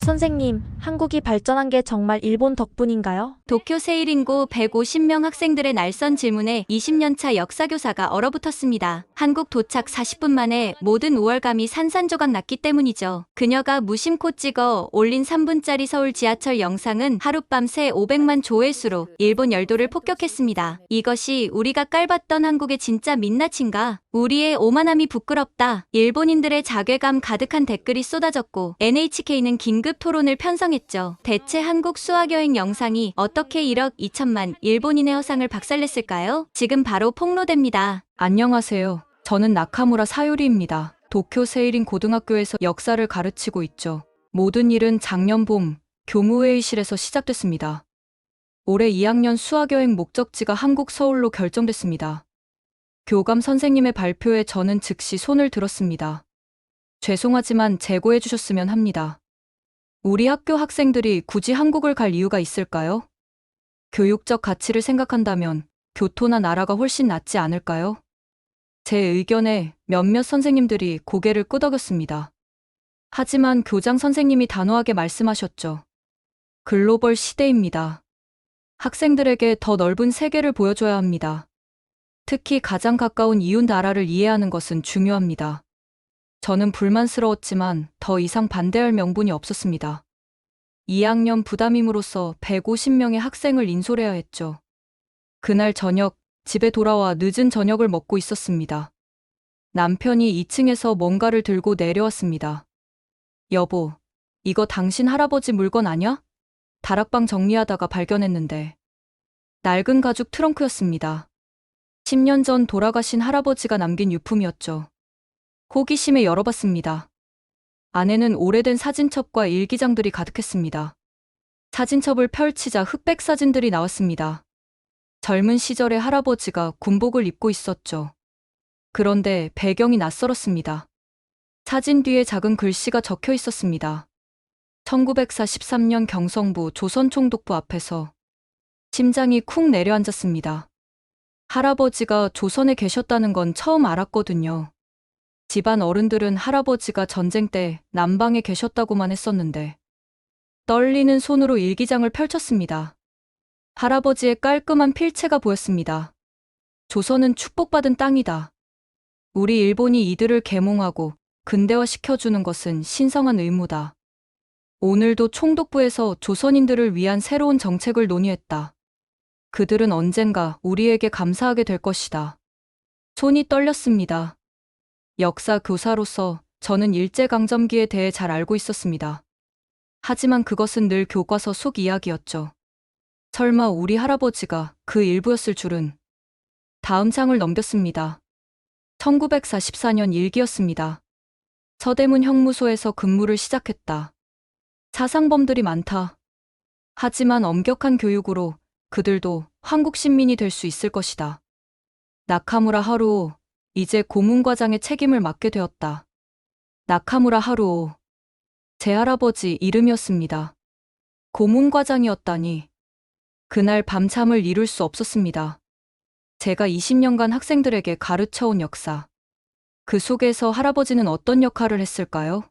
선생님, 한국이 발전한 게 정말 일본 덕분인가요? 도쿄 세일인고 150명 학생들의 날선 질문에 20년차 역사교사가 얼어붙었습니다. 한국 도착 40분 만에 모든 우월감이 산산조각 났기 때문이죠. 그녀가 무심코 찍어 올린 3분짜리 서울 지하철 영상은 하룻밤 새 500만 조회수로 일본 열도를 폭격했습니다. 이것이 우리가 깔봤던 한국의 진짜 민낯인가? 우리의 오만함이 부끄럽다. 일본인들의 자괴감 가득한 댓글이 쏟아졌고 NHK는 긴급 토론을 편성했죠. 대체 한국 수학여행 영상이 어떻게 1억 2천만 일본인의 허상을 박살냈을까요? 지금 바로 폭로됩니다. 안녕하세요. 저는 나카무라 사유리입니다. 도쿄 세이린 고등학교에서 역사를 가르치고 있죠. 모든 일은 작년 봄 교무회의실에서 시작됐습니다. 올해 2학년 수학여행 목적지가 한국 서울로 결정됐습니다. 교감 선생님의 발표에 저는 즉시 손을 들었습니다. 죄송하지만 재고해 주셨으면 합니다. 우리 학교 학생들이 굳이 한국을 갈 이유가 있을까요? 교육적 가치를 생각한다면 교토나 나라가 훨씬 낫지 않을까요? 제 의견에 몇몇 선생님들이 고개를 끄덕였습니다. 하지만 교장 선생님이 단호하게 말씀하셨죠. 글로벌 시대입니다. 학생들에게 더 넓은 세계를 보여줘야 합니다. 특히 가장 가까운 이웃 나라를 이해하는 것은 중요합니다. 저는 불만스러웠지만 더 이상 반대할 명분이 없었습니다. 2학년 부담임으로써 150명의 학생을 인솔해야 했죠. 그날 저녁, 집에 돌아와 늦은 저녁을 먹고 있었습니다. 남편이 2층에서 뭔가를 들고 내려왔습니다. 여보, 이거 당신 할아버지 물건 아냐? 다락방 정리하다가 발견했는데. 낡은 가죽 트렁크였습니다. 10년 전 돌아가신 할아버지가 남긴 유품이었죠. 호기심에 열어봤습니다. 안에는 오래된 사진첩과 일기장들이 가득했습니다. 사진첩을 펼치자 흑백 사진들이 나왔습니다. 젊은 시절에 할아버지가 군복을 입고 있었죠. 그런데 배경이 낯설었습니다. 사진 뒤에 작은 글씨가 적혀 있었습니다. 1943년 경성부 조선총독부 앞에서. 심장이 쿵 내려앉았습니다. 할아버지가 조선에 계셨다는 건 처음 알았거든요. 집안 어른들은 할아버지가 전쟁 때 남방에 계셨다고만 했었는데. 떨리는 손으로 일기장을 펼쳤습니다. 할아버지의 깔끔한 필체가 보였습니다. 조선은 축복받은 땅이다. 우리 일본이 이들을 계몽하고 근대화시켜주는 것은 신성한 의무다. 오늘도 총독부에서 조선인들을 위한 새로운 정책을 논의했다. 그들은 언젠가 우리에게 감사하게 될 것이다. 손이 떨렸습니다. 역사 교사로서 저는 일제강점기에 대해 잘 알고 있었습니다. 하지만 그것은 늘 교과서 속 이야기였죠. 설마 우리 할아버지가 그 일부였을 줄은. 다음 장을 넘겼습니다. 1944년 일기였습니다. 서대문 형무소에서 근무를 시작했다. 사상범들이 많다. 하지만 엄격한 교육으로 그들도 한국 시민이 될 수 있을 것이다. 나카무라 하루오, 이제 고문과장의 책임을 맡게 되었다. 나카무라 하루오. 제 할아버지 이름이었습니다. 고문과장이었다니. 그날 밤잠을 이룰 수 없었습니다. 제가 20년간 학생들에게 가르쳐온 역사. 그 속에서 할아버지는 어떤 역할을 했을까요?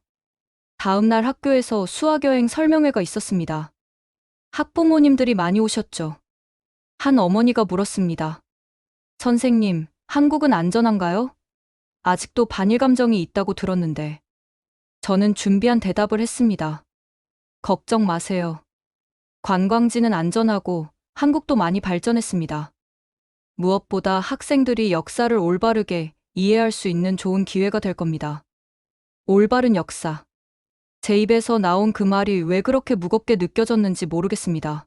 다음 날 학교에서 수학여행 설명회가 있었습니다. 학부모님들이 많이 오셨죠. 한 어머니가 물었습니다. 선생님, 한국은 안전한가요? 아직도 반일 감정이 있다고 들었는데. 저는 준비한 대답을 했습니다. 걱정 마세요. 관광지는 안전하고 한국도 많이 발전했습니다. 무엇보다 학생들이 역사를 올바르게 이해할 수 있는 좋은 기회가 될 겁니다. 올바른 역사. 제 입에서 나온 그 말이 왜 그렇게 무겁게 느껴졌는지 모르겠습니다.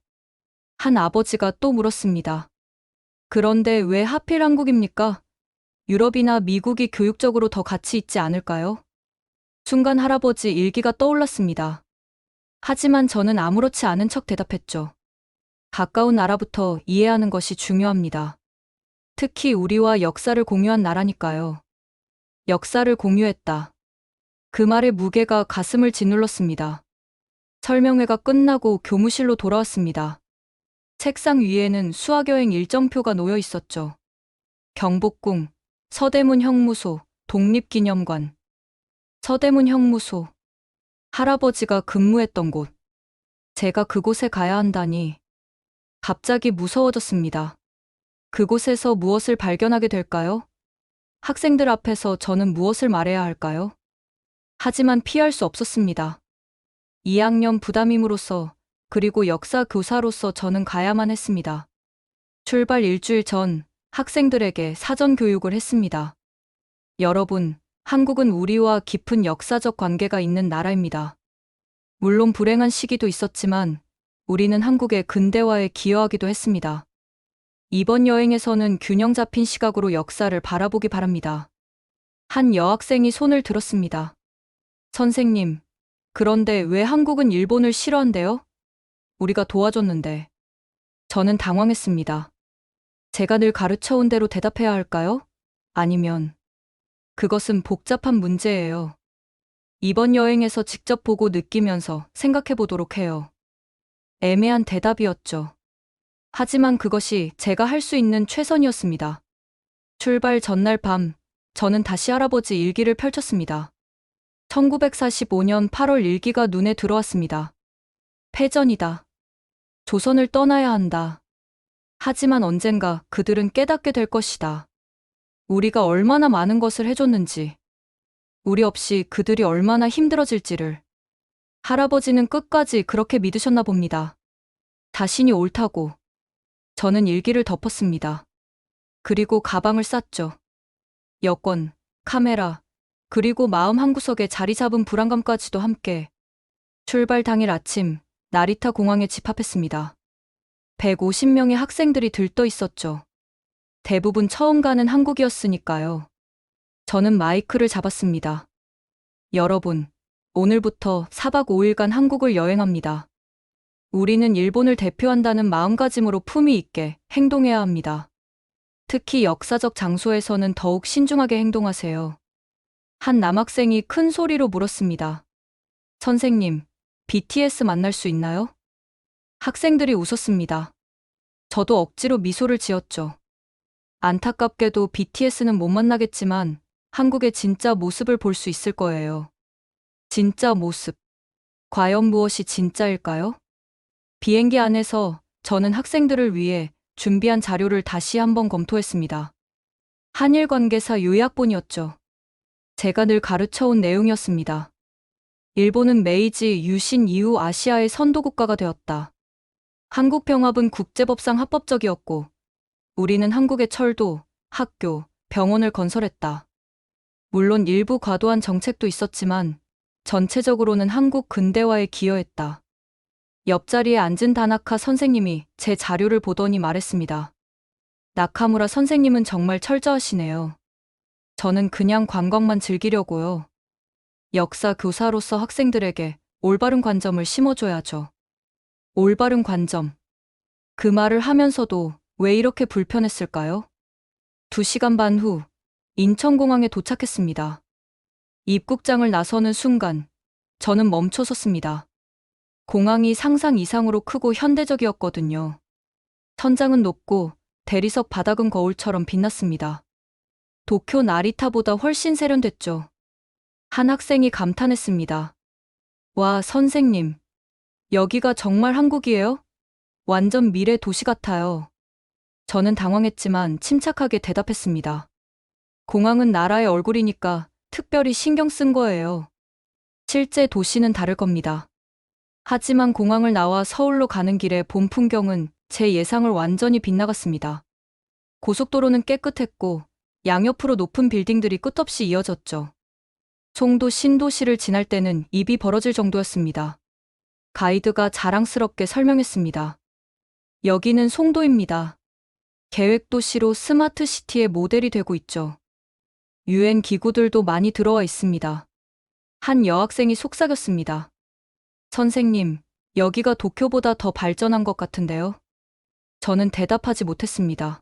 한 아버지가 또 물었습니다. 그런데 왜 하필 한국입니까? 유럽이나 미국이 교육적으로 더 가치 있지 않을까요? 순간 할아버지 일기가 떠올랐습니다. 하지만 저는 아무렇지 않은 척 대답했죠. 가까운 나라부터 이해하는 것이 중요합니다. 특히 우리와 역사를 공유한 나라니까요. 역사를 공유했다. 그 말의 무게가 가슴을 짓눌렀습니다. 설명회가 끝나고 교무실로 돌아왔습니다. 책상 위에는 수학여행 일정표가 놓여 있었죠. 경복궁, 서대문 형무소, 독립기념관. 서대문 형무소. 할아버지가 근무했던 곳. 제가 그곳에 가야 한다니 갑자기 무서워졌습니다. 그곳에서 무엇을 발견하게 될까요? 학생들 앞에서 저는 무엇을 말해야 할까요? 하지만 피할 수 없었습니다. 2학년 부담임으로써 그리고 역사 교사로서 저는 가야만 했습니다. 출발 일주일 전 학생들에게 사전 교육을 했습니다. 여러분, 한국은 우리와 깊은 역사적 관계가 있는 나라입니다. 물론 불행한 시기도 있었지만 우리는 한국의 근대화에 기여하기도 했습니다. 이번 여행에서는 균형 잡힌 시각으로 역사를 바라보기 바랍니다. 한 여학생이 손을 들었습니다. 선생님, 그런데 왜 한국은 일본을 싫어한대요? 우리가 도와줬는데. 저는 당황했습니다. 제가 늘 가르쳐온 대로 대답해야 할까요? 아니면, 그것은 복잡한 문제예요. 이번 여행에서 직접 보고 느끼면서 생각해 보도록 해요. 애매한 대답이었죠. 하지만 그것이 제가 할 수 있는 최선이었습니다. 출발 전날 밤, 저는 다시 할아버지 일기를 펼쳤습니다. 1945년 8월 일기가 눈에 들어왔습니다. 패전이다. 조선을 떠나야 한다. 하지만 언젠가 그들은 깨닫게 될 것이다. 우리가 얼마나 많은 것을 해줬는지, 우리 없이 그들이 얼마나 힘들어질지를. 할아버지는 끝까지 그렇게 믿으셨나 봅니다. 자신이 옳다고. 저는 일기를 덮었습니다. 그리고 가방을 쌌죠. 여권, 카메라, 그리고 마음 한구석에 자리 잡은 불안감까지도 함께. 출발 당일 아침, 나리타 공항에 집합했습니다. 150명의 학생들이 들떠 있었죠. 대부분 처음 가는 한국이었으니까요. 저는 마이크를 잡았습니다. 여러분, 오늘부터 4박 5일간 한국을 여행합니다. 우리는 일본을 대표한다는 마음가짐으로 품위 있게 행동해야 합니다. 특히 역사적 장소에서는 더욱 신중하게 행동하세요. 한 남학생이 큰 소리로 물었습니다. 선생님, BTS 만날 수 있나요? 학생들이 웃었습니다. 저도 억지로 미소를 지었죠. 안타깝게도 BTS는 못 만나겠지만 한국의 진짜 모습을 볼 수 있을 거예요. 진짜 모습. 과연 무엇이 진짜일까요? 비행기 안에서 저는 학생들을 위해 준비한 자료를 다시 한번 검토했습니다. 한일 관계사 요약본이었죠. 제가 늘 가르쳐온 내용이었습니다. 일본은 메이지 유신 이후 아시아의 선도국가가 되었다. 한국 병합은 국제법상 합법적이었고, 우리는 한국의 철도, 학교, 병원을 건설했다. 물론 일부 과도한 정책도 있었지만, 전체적으로는 한국 근대화에 기여했다. 옆자리에 앉은 다나카 선생님이 제 자료를 보더니 말했습니다. 나카무라 선생님은 정말 철저하시네요. 저는 그냥 관광만 즐기려고요. 역사 교사로서 학생들에게 올바른 관점을 심어줘야죠. 올바른 관점. 그 말을 하면서도 왜 이렇게 불편했을까요? 2시간 반 후, 인천공항에 도착했습니다. 입국장을 나서는 순간, 저는 멈춰 섰습니다. 공항이 상상 이상으로 크고 현대적이었거든요. 천장은 높고 대리석 바닥은 거울처럼 빛났습니다. 도쿄 나리타보다 훨씬 세련됐죠. 한 학생이 감탄했습니다. 와, 선생님. 여기가 정말 한국이에요? 완전 미래 도시 같아요. 저는 당황했지만 침착하게 대답했습니다. 공항은 나라의 얼굴이니까 특별히 신경 쓴 거예요. 실제 도시는 다를 겁니다. 하지만 공항을 나와 서울로 가는 길의 봄 풍경은 제 예상을 완전히 빗나갔습니다. 고속도로는 깨끗했고 양옆으로 높은 빌딩들이 끝없이 이어졌죠. 송도 신도시를 지날 때는 입이 벌어질 정도였습니다. 가이드가 자랑스럽게 설명했습니다. 여기는 송도입니다. 계획도시로 스마트시티의 모델이 되고 있죠. UN 기구들도 많이 들어와 있습니다. 한 여학생이 속삭였습니다. 선생님, 여기가 도쿄보다 더 발전한 것 같은데요? 저는 대답하지 못했습니다.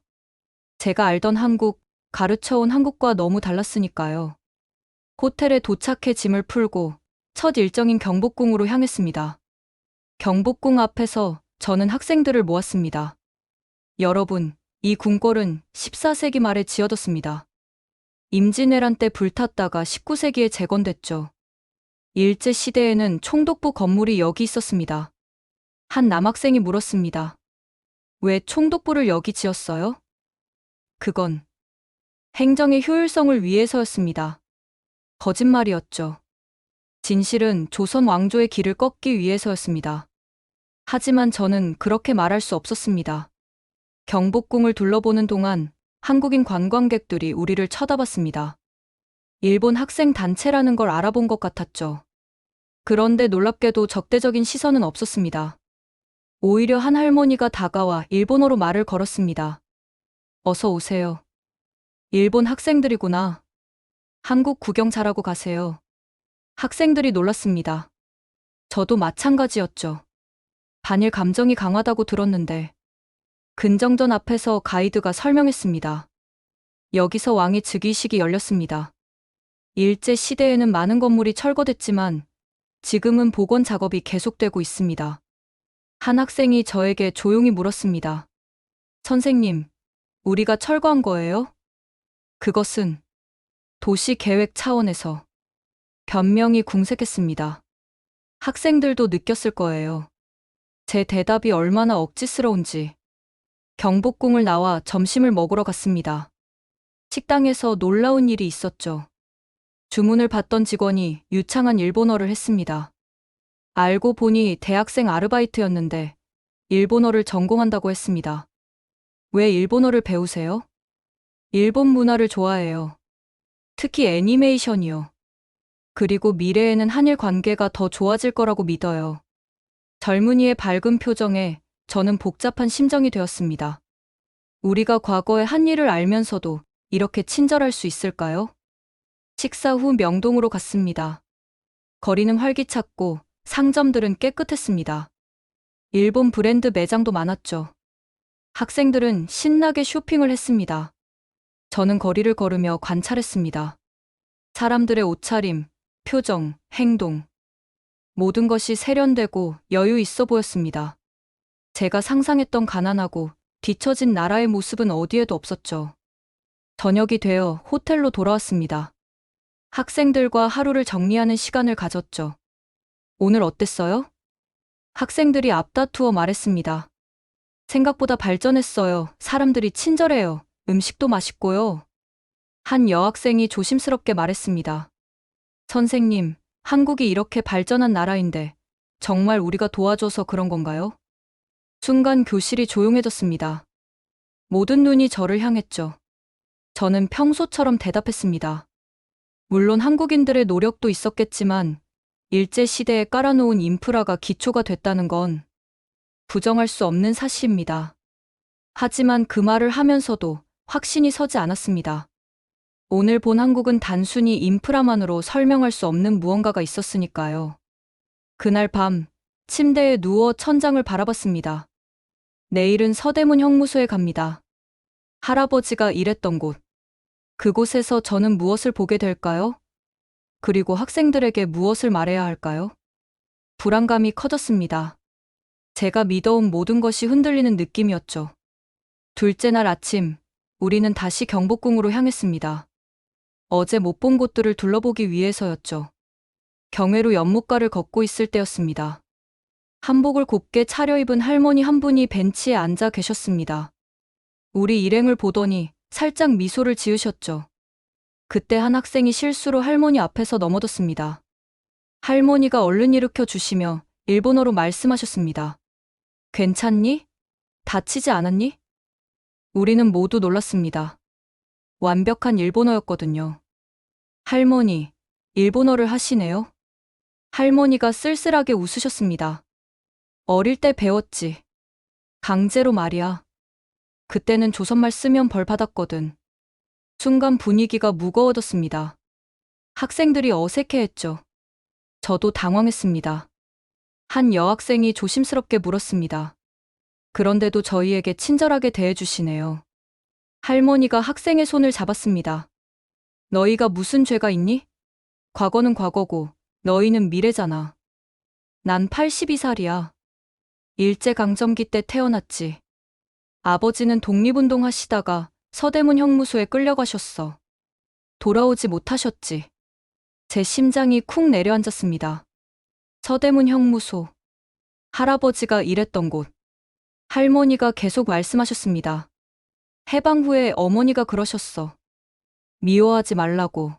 제가 알던 한국, 가르쳐온 한국과 너무 달랐으니까요. 호텔에 도착해 짐을 풀고 첫 일정인 경복궁으로 향했습니다. 경복궁 앞에서 저는 학생들을 모았습니다. 여러분, 이 궁궐은 14세기 말에 지어졌습니다. 임진왜란 때 불탔다가 19세기에 재건됐죠. 일제시대에는 총독부 건물이 여기 있었습니다. 한 남학생이 물었습니다. 왜 총독부를 여기 지었어요? 그건 행정의 효율성을 위해서였습니다. 거짓말이었죠. 진실은 조선 왕조의 길을 꺾기 위해서였습니다. 하지만 저는 그렇게 말할 수 없었습니다. 경복궁을 둘러보는 동안 한국인 관광객들이 우리를 쳐다봤습니다. 일본 학생 단체라는 걸 알아본 것 같았죠. 그런데 놀랍게도 적대적인 시선은 없었습니다. 오히려 한 할머니가 다가와 일본어로 말을 걸었습니다. 어서 오세요. 일본 학생들이구나. 한국 구경 잘하고 가세요. 학생들이 놀랐습니다. 저도 마찬가지였죠. 반일 감정이 강하다고 들었는데 근정전 앞에서 가이드가 설명했습니다. 여기서 왕의 즉위식이 열렸습니다. 일제 시대에는 많은 건물이 철거됐지만 지금은 복원 작업이 계속되고 있습니다. 한 학생이 저에게 조용히 물었습니다. 선생님, 우리가 철거한 거예요? 그것은 도시 계획 차원에서. 변명이 궁색했습니다. 학생들도 느꼈을 거예요. 제 대답이 얼마나 억지스러운지. 경복궁을 나와 점심을 먹으러 갔습니다. 식당에서 놀라운 일이 있었죠. 주문을 받던 직원이 유창한 일본어를 했습니다. 알고 보니 대학생 아르바이트였는데 일본어를 전공한다고 했습니다. 왜 일본어를 배우세요? 일본 문화를 좋아해요. 특히 애니메이션이요. 그리고 미래에는 한일 관계가 더 좋아질 거라고 믿어요. 젊은이의 밝은 표정에 저는 복잡한 심정이 되었습니다. 우리가 과거의 한일을 알면서도 이렇게 친절할 수 있을까요? 식사 후 명동으로 갔습니다. 거리는 활기찼고 상점들은 깨끗했습니다. 일본 브랜드 매장도 많았죠. 학생들은 신나게 쇼핑을 했습니다. 저는 거리를 걸으며 관찰했습니다. 사람들의 옷차림, 표정, 행동. 모든 것이 세련되고 여유 있어 보였습니다. 제가 상상했던 가난하고 뒤처진 나라의 모습은 어디에도 없었죠. 저녁이 되어 호텔로 돌아왔습니다. 학생들과 하루를 정리하는 시간을 가졌죠. 오늘 어땠어요? 학생들이 앞다투어 말했습니다. 생각보다 발전했어요. 사람들이 친절해요. 음식도 맛있고요. 한 여학생이 조심스럽게 말했습니다. 선생님, 한국이 이렇게 발전한 나라인데 정말 우리가 도와줘서 그런 건가요? 순간 교실이 조용해졌습니다. 모든 눈이 저를 향했죠. 저는 평소처럼 대답했습니다. 물론 한국인들의 노력도 있었겠지만 일제시대에 깔아놓은 인프라가 기초가 됐다는 건 부정할 수 없는 사실입니다. 하지만 그 말을 하면서도 확신이 서지 않았습니다. 오늘 본 한국은 단순히 인프라만으로 설명할 수 없는 무언가가 있었으니까요. 그날 밤 침대에 누워 천장을 바라봤습니다. 내일은 서대문 형무소에 갑니다. 할아버지가 일했던 곳. 그곳에서 저는 무엇을 보게 될까요? 그리고 학생들에게 무엇을 말해야 할까요? 불안감이 커졌습니다. 제가 믿어온 모든 것이 흔들리는 느낌이었죠. 둘째 날 아침, 우리는 다시 경복궁으로 향했습니다. 어제 못 본 곳들을 둘러보기 위해서였죠. 경회로 연못가를 걷고 있을 때였습니다. 한복을 곱게 차려입은 할머니 한 분이 벤치에 앉아 계셨습니다. 우리 일행을 보더니 살짝 미소를 지으셨죠. 그때 한 학생이 실수로 할머니 앞에서 넘어졌습니다. 할머니가 얼른 일으켜 주시며 일본어로 말씀하셨습니다. 괜찮니? 다치지 않았니? 우리는 모두 놀랐습니다. 완벽한 일본어였거든요. 할머니, 일본어를 하시네요? 할머니가 쓸쓸하게 웃으셨습니다. 어릴 때 배웠지. 강제로 말이야. 그때는 조선말 쓰면 벌 받았거든. 순간 분위기가 무거워졌습니다. 학생들이 어색해했죠. 저도 당황했습니다. 한 여학생이 조심스럽게 물었습니다. 그런데도 저희에게 친절하게 대해주시네요. 할머니가 학생의 손을 잡았습니다. 너희가 무슨 죄가 있니? 과거는 과거고 너희는 미래잖아. 난 82살이야. 일제강점기 때 태어났지. 아버지는 독립운동 하시다가 서대문 형무소에 끌려가셨어. 돌아오지 못하셨지. 제 심장이 쿵 내려앉았습니다. 서대문 형무소. 할아버지가 일했던 곳. 할머니가 계속 말씀하셨습니다. 해방 후에 어머니가 그러셨어. 미워하지 말라고.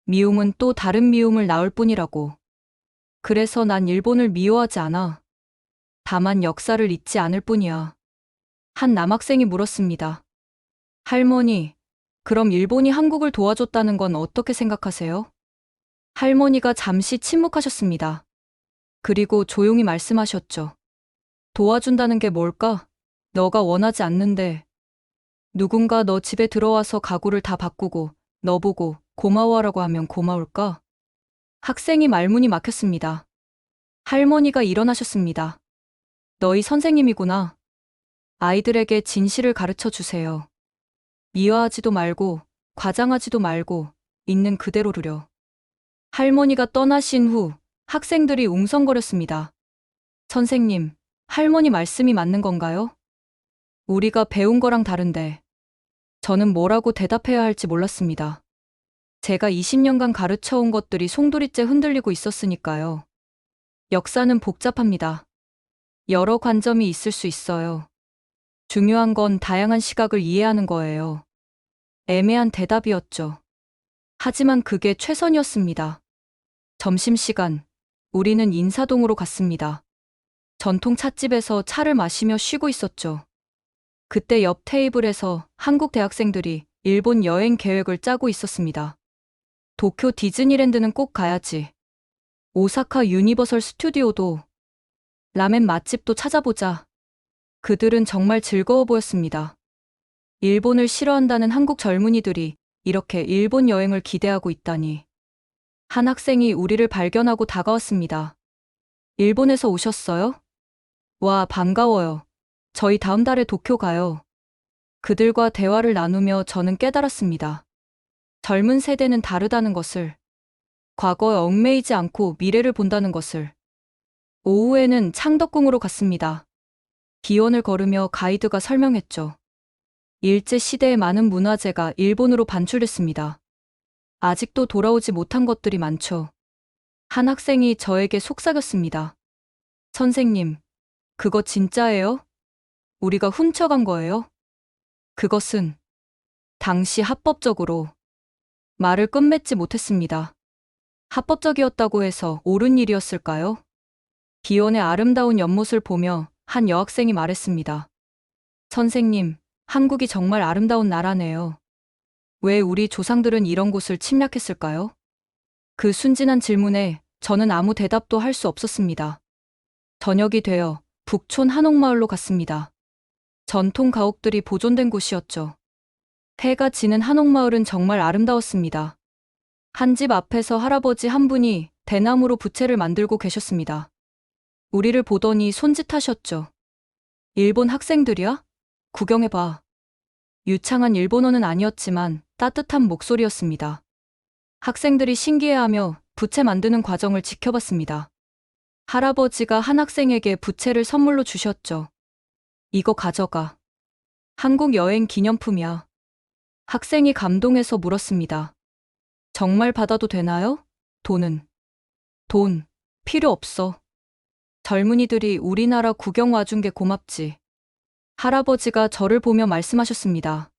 미움은 또 다른 미움을 낳을 뿐이라고. 그래서 난 일본을 미워하지 않아. 다만 역사를 잊지 않을 뿐이야. 한 남학생이 물었습니다. 할머니, 그럼 일본이 한국을 도와줬다는 건 어떻게 생각하세요? 할머니가 잠시 침묵하셨습니다. 그리고 조용히 말씀하셨죠. 도와준다는 게 뭘까? 너가 원하지 않는데. 누군가 너 집에 들어와서 가구를 다 바꾸고 너 보고 고마워하라고 하면 고마울까? 학생이 말문이 막혔습니다. 할머니가 일어나셨습니다. 너희 선생님이구나. 아이들에게 진실을 가르쳐 주세요. 미화하지도 말고 과장하지도 말고 있는 그대로르려. 할머니가 떠나신 후 학생들이 웅성거렸습니다. 선생님, 할머니 말씀이 맞는 건가요? 우리가 배운 거랑 다른데. 저는 뭐라고 대답해야 할지 몰랐습니다. 제가 20년간 가르쳐온 것들이 송두리째 흔들리고 있었으니까요. 역사는 복잡합니다. 여러 관점이 있을 수 있어요. 중요한 건 다양한 시각을 이해하는 거예요. 애매한 대답이었죠. 하지만 그게 최선이었습니다. 점심시간, 우리는 인사동으로 갔습니다. 전통 찻집에서 차를 마시며 쉬고 있었죠. 그때 옆 테이블에서 한국 대학생들이 일본 여행 계획을 짜고 있었습니다. 도쿄 디즈니랜드는 꼭 가야지. 오사카 유니버설 스튜디오도, 라멘 맛집도 찾아보자. 그들은 정말 즐거워 보였습니다. 일본을 싫어한다는 한국 젊은이들이 이렇게 일본 여행을 기대하고 있다니. 한 학생이 우리를 발견하고 다가왔습니다. 일본에서 오셨어요? 와, 반가워요. 저희 다음 달에 도쿄 가요. 그들과 대화를 나누며 저는 깨달았습니다. 젊은 세대는 다르다는 것을. 과거에 얽매이지 않고 미래를 본다는 것을. 오후에는 창덕궁으로 갔습니다. 기원을 걸으며 가이드가 설명했죠. 일제시대의 많은 문화재가 일본으로 반출됐습니다. 아직도 돌아오지 못한 것들이 많죠. 한 학생이 저에게 속삭였습니다. 선생님, 그거 진짜예요? 우리가 훔쳐간 거예요? 그것은 당시 합법적으로. 말을 끝맺지 못했습니다. 합법적이었다고 해서 옳은 일이었을까요? 기원의 아름다운 연못을 보며 한 여학생이 말했습니다. 선생님, 한국이 정말 아름다운 나라네요. 왜 우리 조상들은 이런 곳을 침략했을까요? 그 순진한 질문에 저는 아무 대답도 할 수 없었습니다. 저녁이 되어 북촌 한옥마을로 갔습니다. 전통 가옥들이 보존된 곳이었죠. 해가 지는 한옥마을은 정말 아름다웠습니다. 한 집 앞에서 할아버지 한 분이 대나무로 부채를 만들고 계셨습니다. 우리를 보더니 손짓하셨죠. 일본 학생들이야? 구경해봐. 유창한 일본어는 아니었지만 따뜻한 목소리였습니다. 학생들이 신기해하며 부채 만드는 과정을 지켜봤습니다. 할아버지가 한 학생에게 부채를 선물로 주셨죠. 이거 가져가. 한국 여행 기념품이야. 학생이 감동해서 물었습니다. 정말 받아도 되나요? 돈은? 돈, 필요 없어. 젊은이들이 우리나라 구경 와준 게 고맙지. 할아버지가 저를 보며 말씀하셨습니다.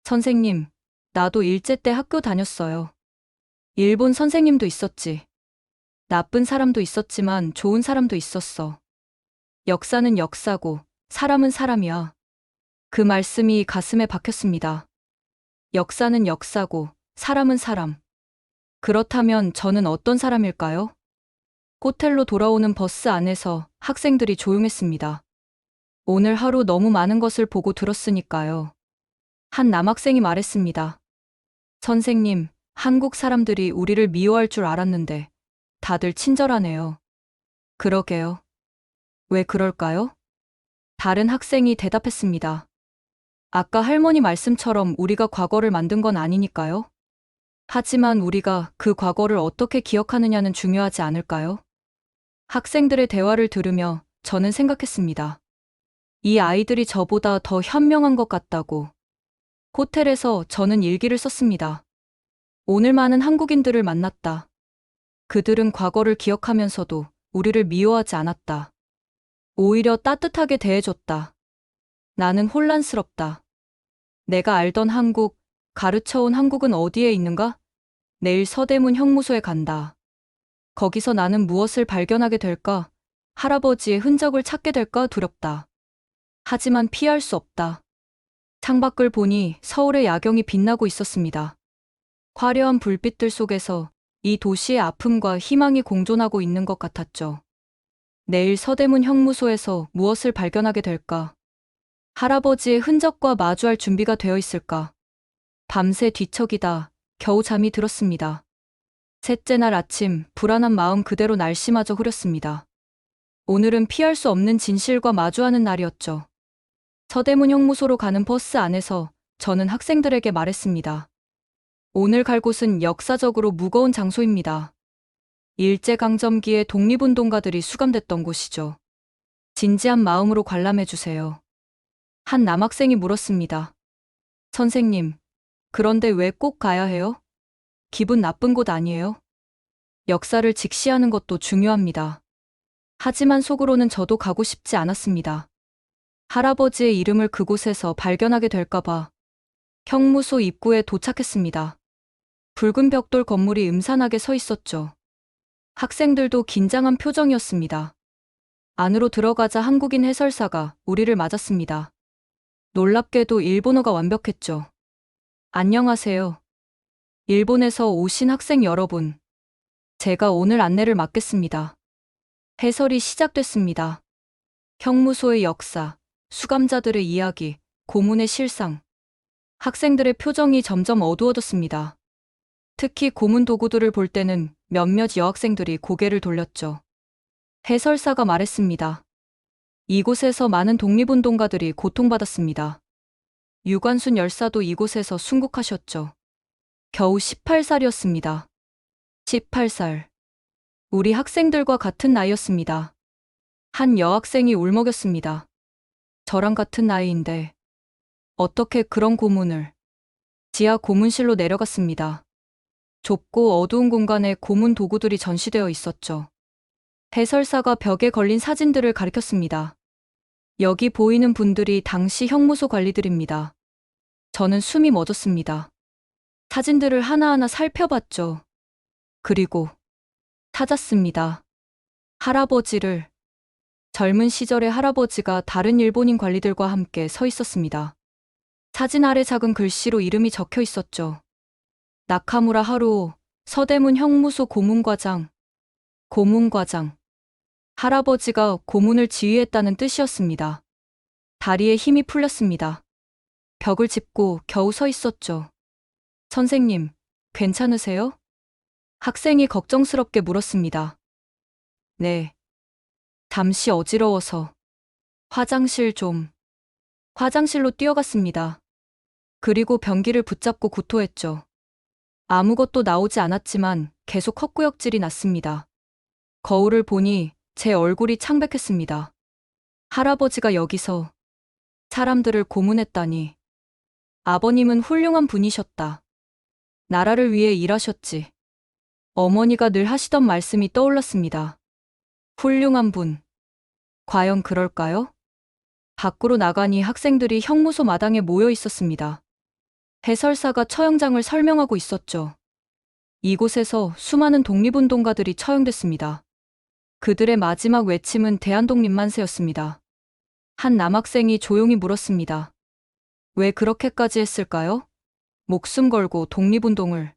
선생님, 나도 일제 때 학교 다녔어요. 일본 선생님도 있었지. 나쁜 사람도 있었지만 좋은 사람도 있었어. 역사는 역사고 사람은 사람이야. 그 말씀이 가슴에 박혔습니다. 역사는 역사고 사람은 사람. 그렇다면 저는 어떤 사람일까요? 호텔로 돌아오는 버스 안에서 학생들이 조용했습니다. 오늘 하루 너무 많은 것을 보고 들었으니까요. 한 남학생이 말했습니다. 선생님, 한국 사람들이 우리를 미워할 줄 알았는데 다들 친절하네요. 그러게요. 왜 그럴까요? 다른 학생이 대답했습니다. 아까 할머니 말씀처럼 우리가 과거를 만든 건 아니니까요. 하지만 우리가 그 과거를 어떻게 기억하느냐는 중요하지 않을까요? 학생들의 대화를 들으며 저는 생각했습니다. 이 아이들이 저보다 더 현명한 것 같다고. 호텔에서 저는 일기를 썼습니다. 오늘 많은 한국인들을 만났다. 그들은 과거를 기억하면서도 우리를 미워하지 않았다. 오히려 따뜻하게 대해줬다. 나는 혼란스럽다. 내가 알던 한국, 가르쳐온 한국은 어디에 있는가? 내일 서대문 형무소에 간다. 거기서 나는 무엇을 발견하게 될까? 할아버지의 흔적을 찾게 될까 두렵다. 하지만 피할 수 없다. 창밖을 보니 서울의 야경이 빛나고 있었습니다. 화려한 불빛들 속에서 이 도시의 아픔과 희망이 공존하고 있는 것 같았죠. 내일 서대문 형무소에서 무엇을 발견하게 될까? 할아버지의 흔적과 마주할 준비가 되어 있을까? 밤새 뒤척이다 겨우 잠이 들었습니다. 셋째 날 아침 불안한 마음 그대로 날씨마저 흐렸습니다. 오늘은 피할 수 없는 진실과 마주하는 날이었죠. 서대문 형무소로 가는 버스 안에서 저는 학생들에게 말했습니다. 오늘 갈 곳은 역사적으로 무거운 장소입니다. 일제강점기에 독립운동가들이 수감됐던 곳이죠. 진지한 마음으로 관람해주세요. 한 남학생이 물었습니다. 선생님, 그런데 왜 꼭 가야 해요? 기분 나쁜 곳 아니에요? 역사를 직시하는 것도 중요합니다. 하지만 속으로는 저도 가고 싶지 않았습니다. 할아버지의 이름을 그곳에서 발견하게 될까봐. 형무소 입구에 도착했습니다. 붉은 벽돌 건물이 음산하게 서 있었죠. 학생들도 긴장한 표정이었습니다. 안으로 들어가자 한국인 해설사가 우리를 맞았습니다. 놀랍게도 일본어가 완벽했죠. 안녕하세요. 일본에서 오신 학생 여러분. 제가 오늘 안내를 맡겠습니다. 해설이 시작됐습니다. 형무소의 역사, 수감자들의 이야기, 고문의 실상. 학생들의 표정이 점점 어두워졌습니다. 특히 고문 도구들을 볼 때는 몇몇 여학생들이 고개를 돌렸죠. 해설사가 말했습니다. 이곳에서 많은 독립운동가들이 고통받았습니다. 유관순 열사도 이곳에서 순국하셨죠. 겨우 18살이었습니다. 18살. 우리 학생들과 같은 나이였습니다. 한 여학생이 울먹였습니다. 저랑 같은 나이인데 어떻게 그런 고문을. 지하 고문실로 내려갔습니다. 좁고 어두운 공간에 고문 도구들이 전시되어 있었죠. 해설사가 벽에 걸린 사진들을 가리켰습니다. 여기 보이는 분들이 당시 형무소 관리들입니다. 저는 숨이 멎었습니다. 사진들을 하나하나 살펴봤죠. 그리고 찾았습니다. 할아버지를. 젊은 시절의 할아버지가 다른 일본인 관리들과 함께 서 있었습니다. 사진 아래 작은 글씨로 이름이 적혀 있었죠. 나카무라 하루오, 서대문 형무소 고문과장. 고문과장. 할아버지가 고문을 지휘했다는 뜻이었습니다. 다리에 힘이 풀렸습니다. 벽을 짚고 겨우 서 있었죠. 선생님, 괜찮으세요? 학생이 걱정스럽게 물었습니다. 네. 잠시 어지러워서. 화장실 좀. 화장실로 뛰어갔습니다. 그리고 변기를 붙잡고 구토했죠. 아무것도 나오지 않았지만 계속 헛구역질이 났습니다. 거울을 보니 제 얼굴이 창백했습니다. 할아버지가 여기서 사람들을 고문했다니. 아버님은 훌륭한 분이셨다. 나라를 위해 일하셨지. 어머니가 늘 하시던 말씀이 떠올랐습니다. 훌륭한 분. 과연 그럴까요? 밖으로 나가니 학생들이 형무소 마당에 모여 있었습니다. 해설사가 처형장을 설명하고 있었죠. 이곳에서 수많은 독립운동가들이 처형됐습니다. 그들의 마지막 외침은 대한독립만세였습니다. 한 남학생이 조용히 물었습니다. 왜 그렇게까지 했을까요? 목숨 걸고 독립운동을.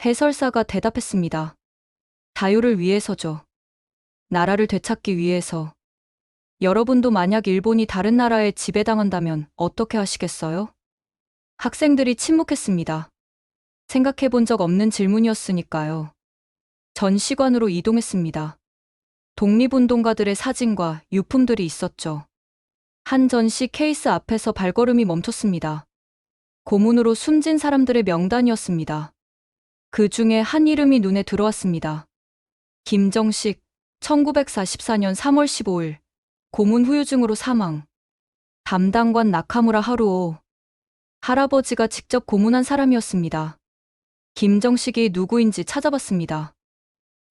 해설사가 대답했습니다. 자유를 위해서죠. 나라를 되찾기 위해서. 여러분도 만약 일본이 다른 나라에 지배당한다면 어떻게 하시겠어요? 학생들이 침묵했습니다. 생각해 본 적 없는 질문이었으니까요. 전시관으로 이동했습니다. 독립운동가들의 사진과 유품들이 있었죠. 한 전시 케이스 앞에서 발걸음이 멈췄습니다. 고문으로 숨진 사람들의 명단이었습니다. 그 중에 한 이름이 눈에 들어왔습니다. 김정식, 1944년 3월 15일, 고문 후유증으로 사망. 담당관 나카무라 하루오. 할아버지가 직접 고문한 사람이었습니다. 김정식이 누구인지 찾아봤습니다.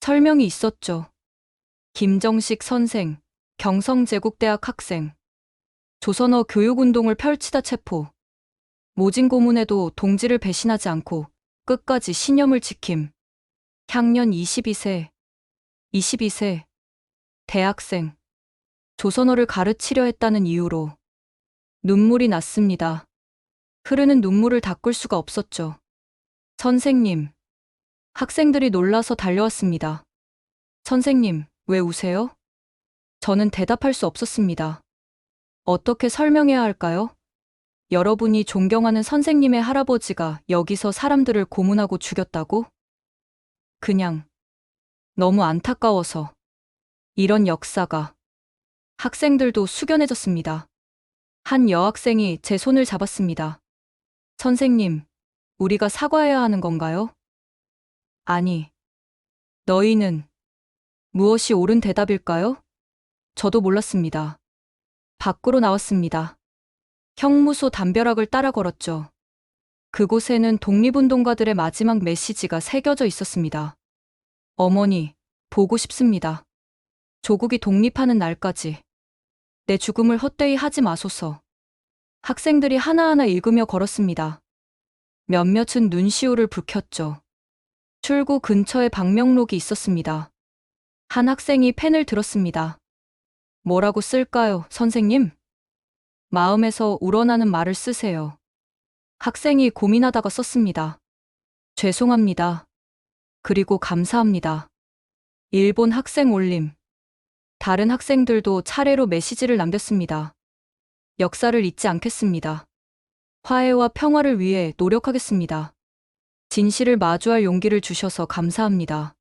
설명이 있었죠. 김정식 선생, 경성제국대학 학생. 조선어 교육운동을 펼치다 체포. 모진 고문에도 동지를 배신하지 않고 끝까지 신념을 지킴. 향년 22세. 22세. 대학생. 조선어를 가르치려 했다는 이유로 눈물이 났습니다. 흐르는 눈물을 닦을 수가 없었죠. 선생님. 학생들이 놀라서 달려왔습니다. 선생님, 왜 우세요? 저는 대답할 수 없었습니다. 어떻게 설명해야 할까요? 여러분이 존경하는 선생님의 할아버지가 여기서 사람들을 고문하고 죽였다고? 그냥 너무 안타까워서. 이런 역사가. 학생들도 숙연해졌습니다. 한 여학생이 제 손을 잡았습니다. 선생님, 우리가 사과해야 하는 건가요? 아니. 너희는 무엇이 옳은 대답일까요? 저도 몰랐습니다. 밖으로 나왔습니다. 형무소 담벼락을 따라 걸었죠. 그곳에는 독립운동가들의 마지막 메시지가 새겨져 있었습니다. 어머니, 보고 싶습니다. 조국이 독립하는 날까지. 내 죽음을 헛되이 하지 마소서. 학생들이 하나하나 읽으며 걸었습니다. 몇몇은 눈시울을 붉혔죠. 출구 근처에 방명록이 있었습니다. 한 학생이 펜을 들었습니다. 뭐라고 쓸까요, 선생님? 마음에서 우러나는 말을 쓰세요. 학생이 고민하다가 썼습니다. 죄송합니다. 그리고 감사합니다. 일본 학생 올림. 다른 학생들도 차례로 메시지를 남겼습니다. 역사를 잊지 않겠습니다. 화해와 평화를 위해 노력하겠습니다. 진실을 마주할 용기를 주셔서 감사합니다.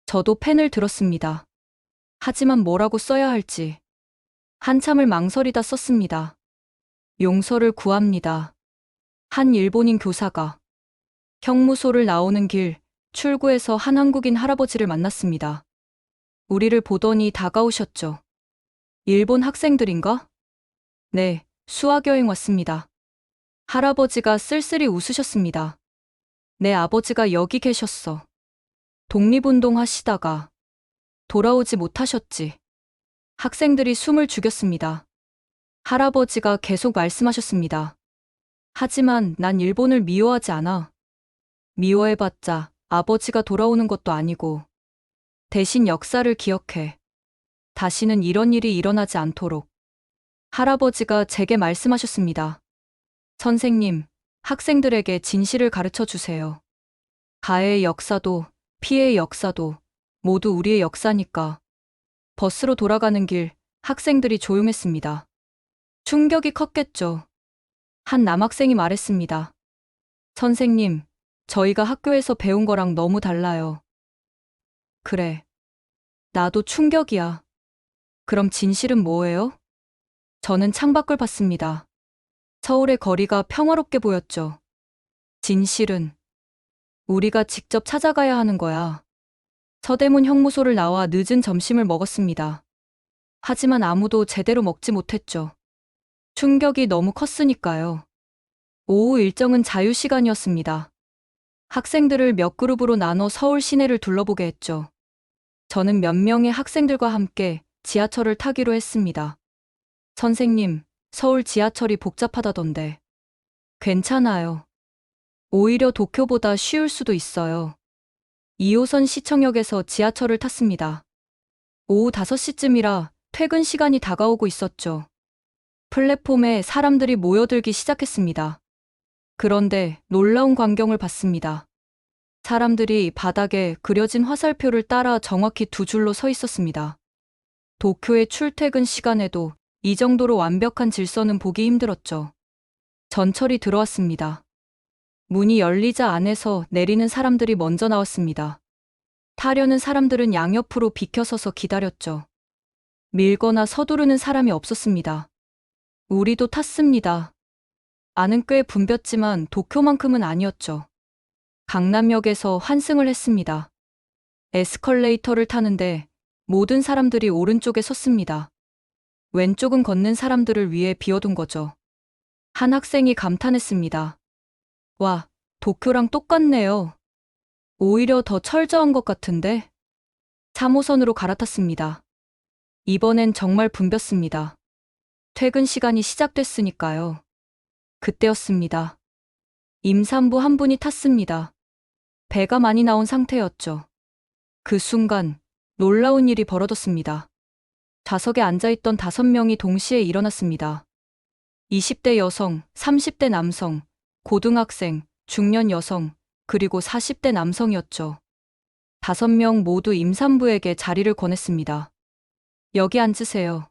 저도 펜을 들었습니다. 하지만 뭐라고 써야 할지 한참을 망설이다 썼습니다. 용서를 구합니다. 한 일본인 교사가. 형무소를 나오는 길 출구에서 한 한국인 할아버지를 만났습니다. 우리를 보더니 다가오셨죠. 일본 학생들인가? 네, 수학여행 왔습니다. 할아버지가 쓸쓸히 웃으셨습니다. 내 아버지가 여기 계셨어. 독립운동 하시다가 돌아오지 못하셨지. 학생들이 숨을 죽였습니다. 할아버지가 계속 말씀하셨습니다. 하지만 난 일본을 미워하지 않아. 미워해봤자 아버지가 돌아오는 것도 아니고. 대신 역사를 기억해. 다시는 이런 일이 일어나지 않도록. 할아버지가 제게 말씀하셨습니다. 선생님, 학생들에게 진실을 가르쳐 주세요. 가해의 역사도 피해의 역사도 모두 우리의 역사니까. 버스로 돌아가는 길 학생들이 조용했습니다. 충격이 컸겠죠. 한 남학생이 말했습니다. 선생님, 저희가 학교에서 배운 거랑 너무 달라요. 그래. 나도 충격이야. 그럼 진실은 뭐예요? 저는 창밖을 봤습니다. 서울의 거리가 평화롭게 보였죠. 진실은 우리가 직접 찾아가야 하는 거야. 서대문 형무소를 나와 늦은 점심을 먹었습니다. 하지만 아무도 제대로 먹지 못했죠. 충격이 너무 컸으니까요. 오후 일정은 자유시간이었습니다. 학생들을 몇 그룹으로 나눠 서울 시내를 둘러보게 했죠. 저는 몇 명의 학생들과 함께 지하철을 타기로 했습니다. 선생님, 서울 지하철이 복잡하다던데. 괜찮아요. 오히려 도쿄보다 쉬울 수도 있어요. 2호선 시청역에서 지하철을 탔습니다. 오후 5시쯤이라 퇴근 시간이 다가오고 있었죠. 플랫폼에 사람들이 모여들기 시작했습니다. 그런데 놀라운 광경을 봤습니다. 사람들이 바닥에 그려진 화살표를 따라 정확히 두 줄로 서 있었습니다. 도쿄의 출퇴근 시간에도 이 정도로 완벽한 질서는 보기 힘들었죠. 전철이 들어왔습니다. 문이 열리자 안에서 내리는 사람들이 먼저 나왔습니다. 타려는 사람들은 양옆으로 비켜서서 기다렸죠. 밀거나 서두르는 사람이 없었습니다. 우리도 탔습니다. 안은 꽤 붐볐지만 도쿄만큼은 아니었죠. 강남역에서 환승을 했습니다. 에스컬레이터를 타는데 모든 사람들이 오른쪽에 섰습니다. 왼쪽은 걷는 사람들을 위해 비워둔 거죠. 한 학생이 감탄했습니다. 와, 도쿄랑 똑같네요. 오히려 더 철저한 것 같은데? 3호선으로 갈아탔습니다. 이번엔 정말 붐볐습니다. 퇴근 시간이 시작됐으니까요. 그때였습니다. 임산부 한 분이 탔습니다. 배가 많이 나온 상태였죠. 그 순간 놀라운 일이 벌어졌습니다. 좌석에 앉아있던 5명이 동시에 일어났습니다. 20대 여성, 30대 남성, 고등학생, 중년 여성, 그리고 40대 남성이었죠. 5명 모두 임산부에게 자리를 권했습니다. 여기 앉으세요.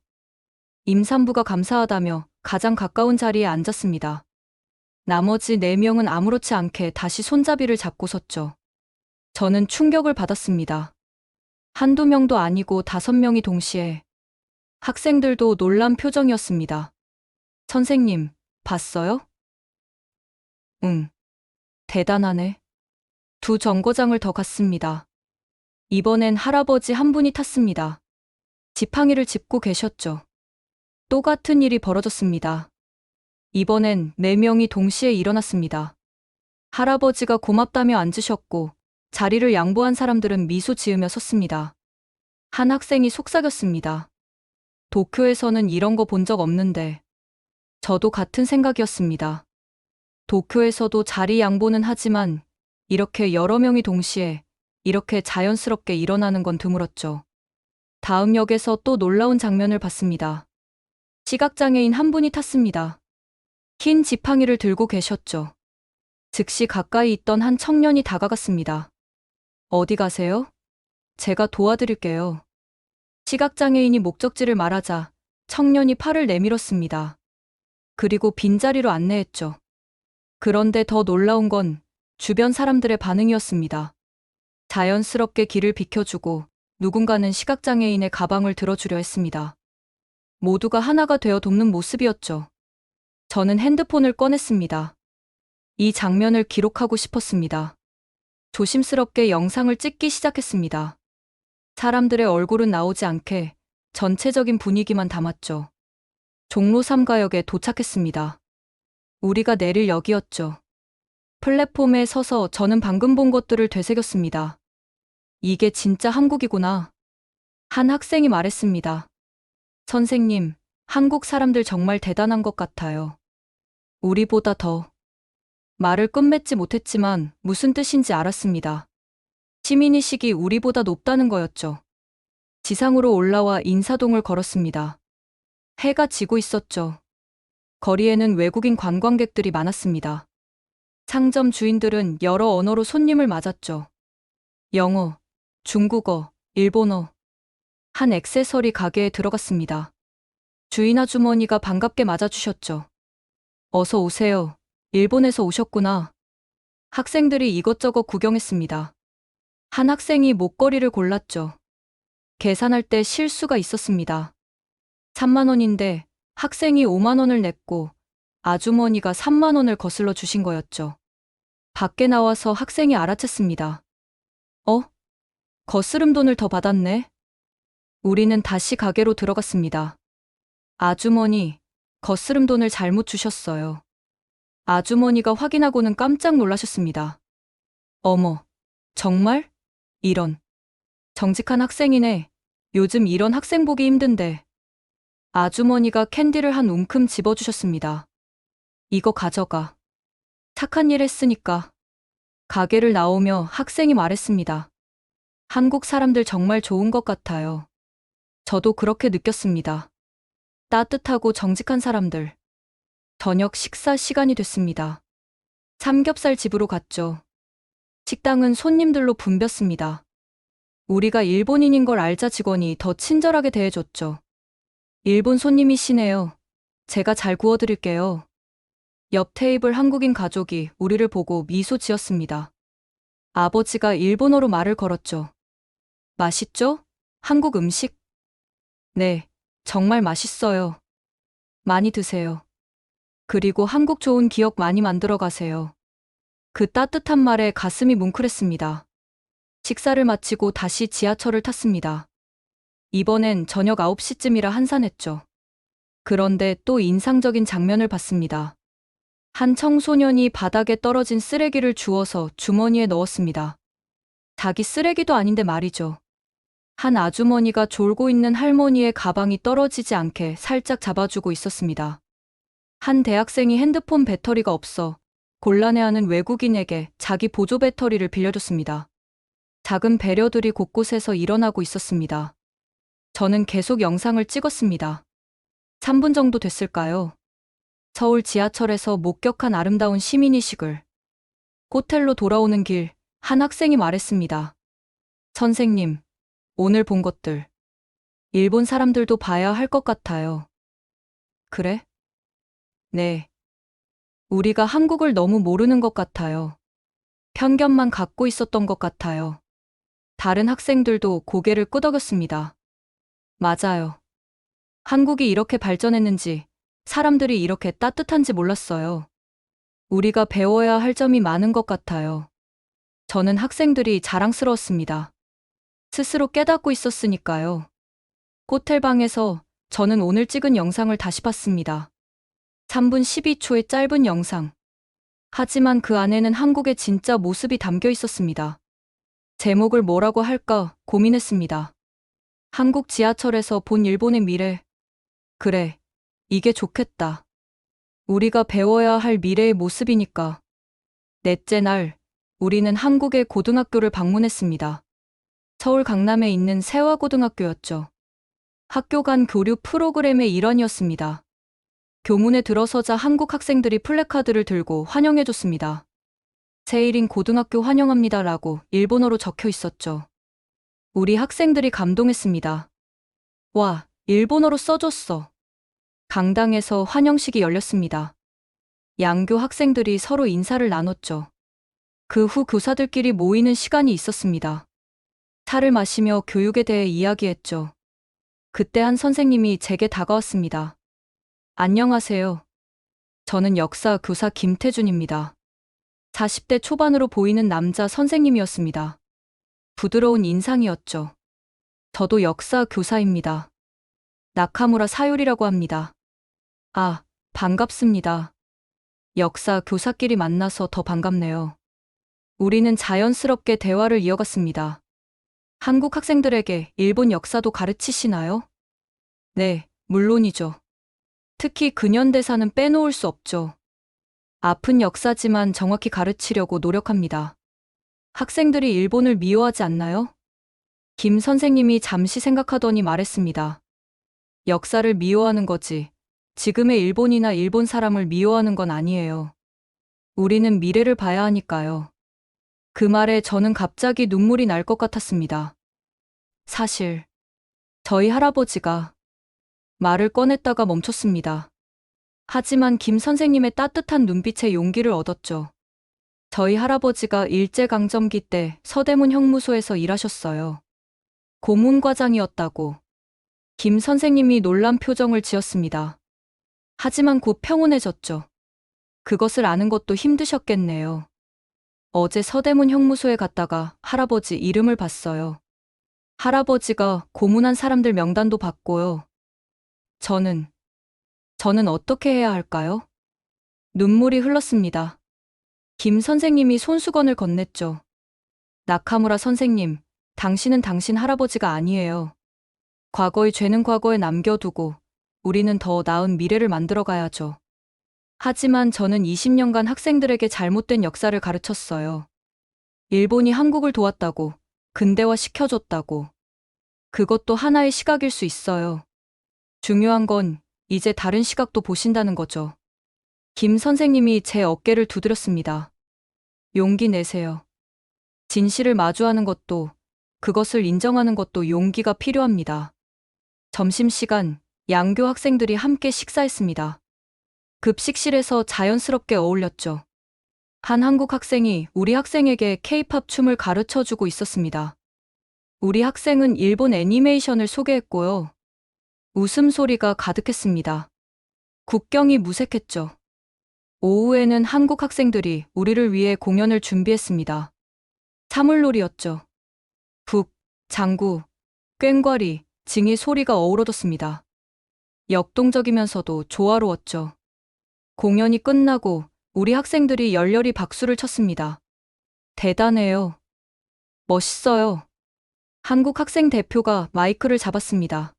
임산부가 감사하다며 가장 가까운 자리에 앉았습니다. 나머지 4명은 아무렇지 않게 다시 손잡이를 잡고 섰죠. 저는 충격을 받았습니다. 한두 명도 아니고 5명이 동시에. 학생들도 놀란 표정이었습니다. 선생님, 봤어요? 응. 대단하네. 2 정거장을 더 갔습니다. 이번엔 할아버지 한 분이 탔습니다. 지팡이를 짚고 계셨죠. 또 같은 일이 벌어졌습니다. 이번엔 4명이 동시에 일어났습니다. 할아버지가 고맙다며 앉으셨고 자리를 양보한 사람들은 미소 지으며 섰습니다. 한 학생이 속삭였습니다. 도쿄에서는 이런 거 본 적 없는데. 저도 같은 생각이었습니다. 도쿄에서도 자리 양보는 하지만 이렇게 여러 명이 동시에 이렇게 자연스럽게 일어나는 건 드물었죠. 다음 역에서 또 놀라운 장면을 봤습니다. 시각장애인 한 분이 탔습니다. 흰 지팡이를 들고 계셨죠. 즉시 가까이 있던 한 청년이 다가갔습니다. 어디 가세요? 제가 도와드릴게요. 시각장애인이 목적지를 말하자 청년이 팔을 내밀었습니다. 그리고 빈자리로 안내했죠. 그런데 더 놀라운 건 주변 사람들의 반응이었습니다. 자연스럽게 길을 비켜주고 누군가는 시각장애인의 가방을 들어주려 했습니다. 모두가 하나가 되어 돕는 모습이었죠. 저는 핸드폰을 꺼냈습니다. 이 장면을 기록하고 싶었습니다. 조심스럽게 영상을 찍기 시작했습니다. 사람들의 얼굴은 나오지 않게 전체적인 분위기만 담았죠. 종로 3가역에 도착했습니다. 우리가 내릴 역이었죠. 플랫폼에 서서 저는 방금 본 것들을 되새겼습니다. 이게 진짜 한국이구나. 한 학생이 말했습니다. 선생님, 한국 사람들 정말 대단한 것 같아요. 우리보다 더. 말을 끝맺지 못했지만 무슨 뜻인지 알았습니다. 시민의식이 우리보다 높다는 거였죠. 지상으로 올라와 인사동을 걸었습니다. 해가 지고 있었죠. 거리에는 외국인 관광객들이 많았습니다. 상점 주인들은 여러 언어로 손님을 맞았죠. 영어, 중국어, 일본어. 한 액세서리 가게에 들어갔습니다. 주인 아주머니가 반갑게 맞아주셨죠. 어서 오세요. 일본에서 오셨구나. 학생들이 이것저것 구경했습니다. 한 학생이 목걸이를 골랐죠. 계산할 때 실수가 있었습니다. 3만 원인데 학생이 5만 원을 냈고 아주머니가 3만 원을 거슬러 주신 거였죠. 밖에 나와서 학생이 알아챘습니다. 거스름 돈을 더 받았네. 우리는 다시 가게로 들어갔습니다. 아주머니, 거스름 돈을 잘못 주셨어요. 아주머니가 확인하고는 깜짝 놀라셨습니다. 어머, 정말? 이런. 정직한 학생이네. 요즘 이런 학생 보기 힘든데. 아주머니가 캔디를 한 움큼 집어주셨습니다. 이거 가져가. 착한 일 했으니까. 가게를 나오며 학생이 말했습니다. 한국 사람들 정말 좋은 것 같아요. 저도 그렇게 느꼈습니다. 따뜻하고 정직한 사람들. 저녁 식사 시간이 됐습니다. 삼겹살 집으로 갔죠. 식당은 손님들로 붐볐습니다. 우리가 일본인인 걸 알자 직원이 더 친절하게 대해줬죠. 일본 손님이시네요. 제가 잘 구워드릴게요. 옆 테이블 한국인 가족이 우리를 보고 미소 지었습니다. 아버지가 일본어로 말을 걸었죠. 맛있죠? 한국 음식? 네, 정말 맛있어요. 많이 드세요. 그리고 한국 좋은 기억 많이 만들어 가세요. 그 따뜻한 말에 가슴이 뭉클했습니다. 식사를 마치고 다시 지하철을 탔습니다. 이번엔 저녁 9시쯤이라 한산했죠. 그런데 또 인상적인 장면을 봤습니다. 한 청소년이 바닥에 떨어진 쓰레기를 주워서 주머니에 넣었습니다. 자기 쓰레기도 아닌데 말이죠. 한 아주머니가 졸고 있는 할머니의 가방이 떨어지지 않게 살짝 잡아주고 있었습니다. 한 대학생이 핸드폰 배터리가 없어 곤란해하는 외국인에게 자기 보조 배터리를 빌려줬습니다. 작은 배려들이 곳곳에서 일어나고 있었습니다. 저는 계속 영상을 찍었습니다. 3분 정도 됐을까요? 서울 지하철에서 목격한 아름다운 시민의식을. 호텔로 돌아오는 길, 한 학생이 말했습니다. 선생님, 오늘 본 것들. 일본 사람들도 봐야 할 것 같아요. 그래? 네. 우리가 한국을 너무 모르는 것 같아요. 편견만 갖고 있었던 것 같아요. 다른 학생들도 고개를 끄덕였습니다. 맞아요. 한국이 이렇게 발전했는지, 사람들이 이렇게 따뜻한지 몰랐어요. 우리가 배워야 할 점이 많은 것 같아요. 저는 학생들이 자랑스러웠습니다. 스스로 깨닫고 있었으니까요. 호텔 방에서 저는 오늘 찍은 영상을 다시 봤습니다. 3분 12초의 짧은 영상. 하지만 그 안에는 한국의 진짜 모습이 담겨 있었습니다. 제목을 뭐라고 할까 고민했습니다. 한국 지하철에서 본 일본의 미래. 그래, 이게 좋겠다. 우리가 배워야 할 미래의 모습이니까. 넷째 날, 우리는 한국의 고등학교를 방문했습니다. 서울 강남에 있는 세화고등학교였죠. 학교 간 교류 프로그램의 일환이었습니다. 교문에 들어서자 한국 학생들이 플래카드를 들고 환영해줬습니다. 세일인 고등학교 환영합니다라고 일본어로 적혀 있었죠. 우리 학생들이 감동했습니다. 와, 일본어로 써줬어. 강당에서 환영식이 열렸습니다. 양교 학생들이 서로 인사를 나눴죠. 그 후 교사들끼리 모이는 시간이 있었습니다. 차를 마시며 교육에 대해 이야기했죠. 그때 한 선생님이 제게 다가왔습니다. 안녕하세요. 저는 역사 교사 김태준입니다. 40대 초반으로 보이는 남자 선생님이었습니다. 부드러운 인상이었죠. 저도 역사 교사입니다. 나카무라 사요리라고 합니다. 아, 반갑습니다. 역사 교사끼리 만나서 더 반갑네요. 우리는 자연스럽게 대화를 이어갔습니다. 한국 학생들에게 일본 역사도 가르치시나요? 네, 물론이죠. 특히 근현대사는 빼놓을 수 없죠. 아픈 역사지만 정확히 가르치려고 노력합니다. 학생들이 일본을 미워하지 않나요? 김 선생님이 잠시 생각하더니 말했습니다. 역사를 미워하는 거지. 지금의 일본이나 일본 사람을 미워하는 건 아니에요. 우리는 미래를 봐야 하니까요. 그 말에 저는 갑자기 눈물이 날 것 같았습니다. 사실, 저희 할아버지가 말을 꺼냈다가 멈췄습니다. 하지만 김 선생님의 따뜻한 눈빛에 용기를 얻었죠. 저희 할아버지가 일제강점기 때 서대문 형무소에서 일하셨어요. 고문과장이었다고. 김 선생님이 놀란 표정을 지었습니다. 하지만 곧 평온해졌죠. 그것을 아는 것도 힘드셨겠네요. 어제 서대문 형무소에 갔다가 할아버지 이름을 봤어요. 할아버지가 고문한 사람들 명단도 봤고요. 저는 어떻게 해야 할까요? 눈물이 흘렀습니다. 김 선생님이 손수건을 건넸죠. 나카무라 선생님, 당신은 당신 할아버지가 아니에요. 과거의 죄는 과거에 남겨두고 우리는 더 나은 미래를 만들어 가야죠. 하지만 저는 20년간 학생들에게 잘못된 역사를 가르쳤어요. 일본이 한국을 도왔다고, 근대화 시켜줬다고. 그것도 하나의 시각일 수 있어요. 중요한 건 이제 다른 시각도 보신다는 거죠. 김 선생님이 제 어깨를 두드렸습니다. 용기 내세요. 진실을 마주하는 것도, 그것을 인정하는 것도 용기가 필요합니다. 점심시간, 양교 학생들이 함께 식사했습니다. 급식실에서 자연스럽게 어울렸죠. 한 한국 학생이 우리 학생에게 K-팝 춤을 가르쳐주고 있었습니다. 우리 학생은 일본 애니메이션을 소개했고요. 웃음소리가 가득했습니다. 국경이 무색했죠. 오후에는 한국 학생들이 우리를 위해 공연을 준비했습니다. 사물놀이였죠. 북, 장구, 꽹과리, 징의 소리가 어우러졌습니다. 역동적이면서도 조화로웠죠. 공연이 끝나고 우리 학생들이 열렬히 박수를 쳤습니다. 대단해요. 멋있어요. 한국 학생 대표가 마이크를 잡았습니다.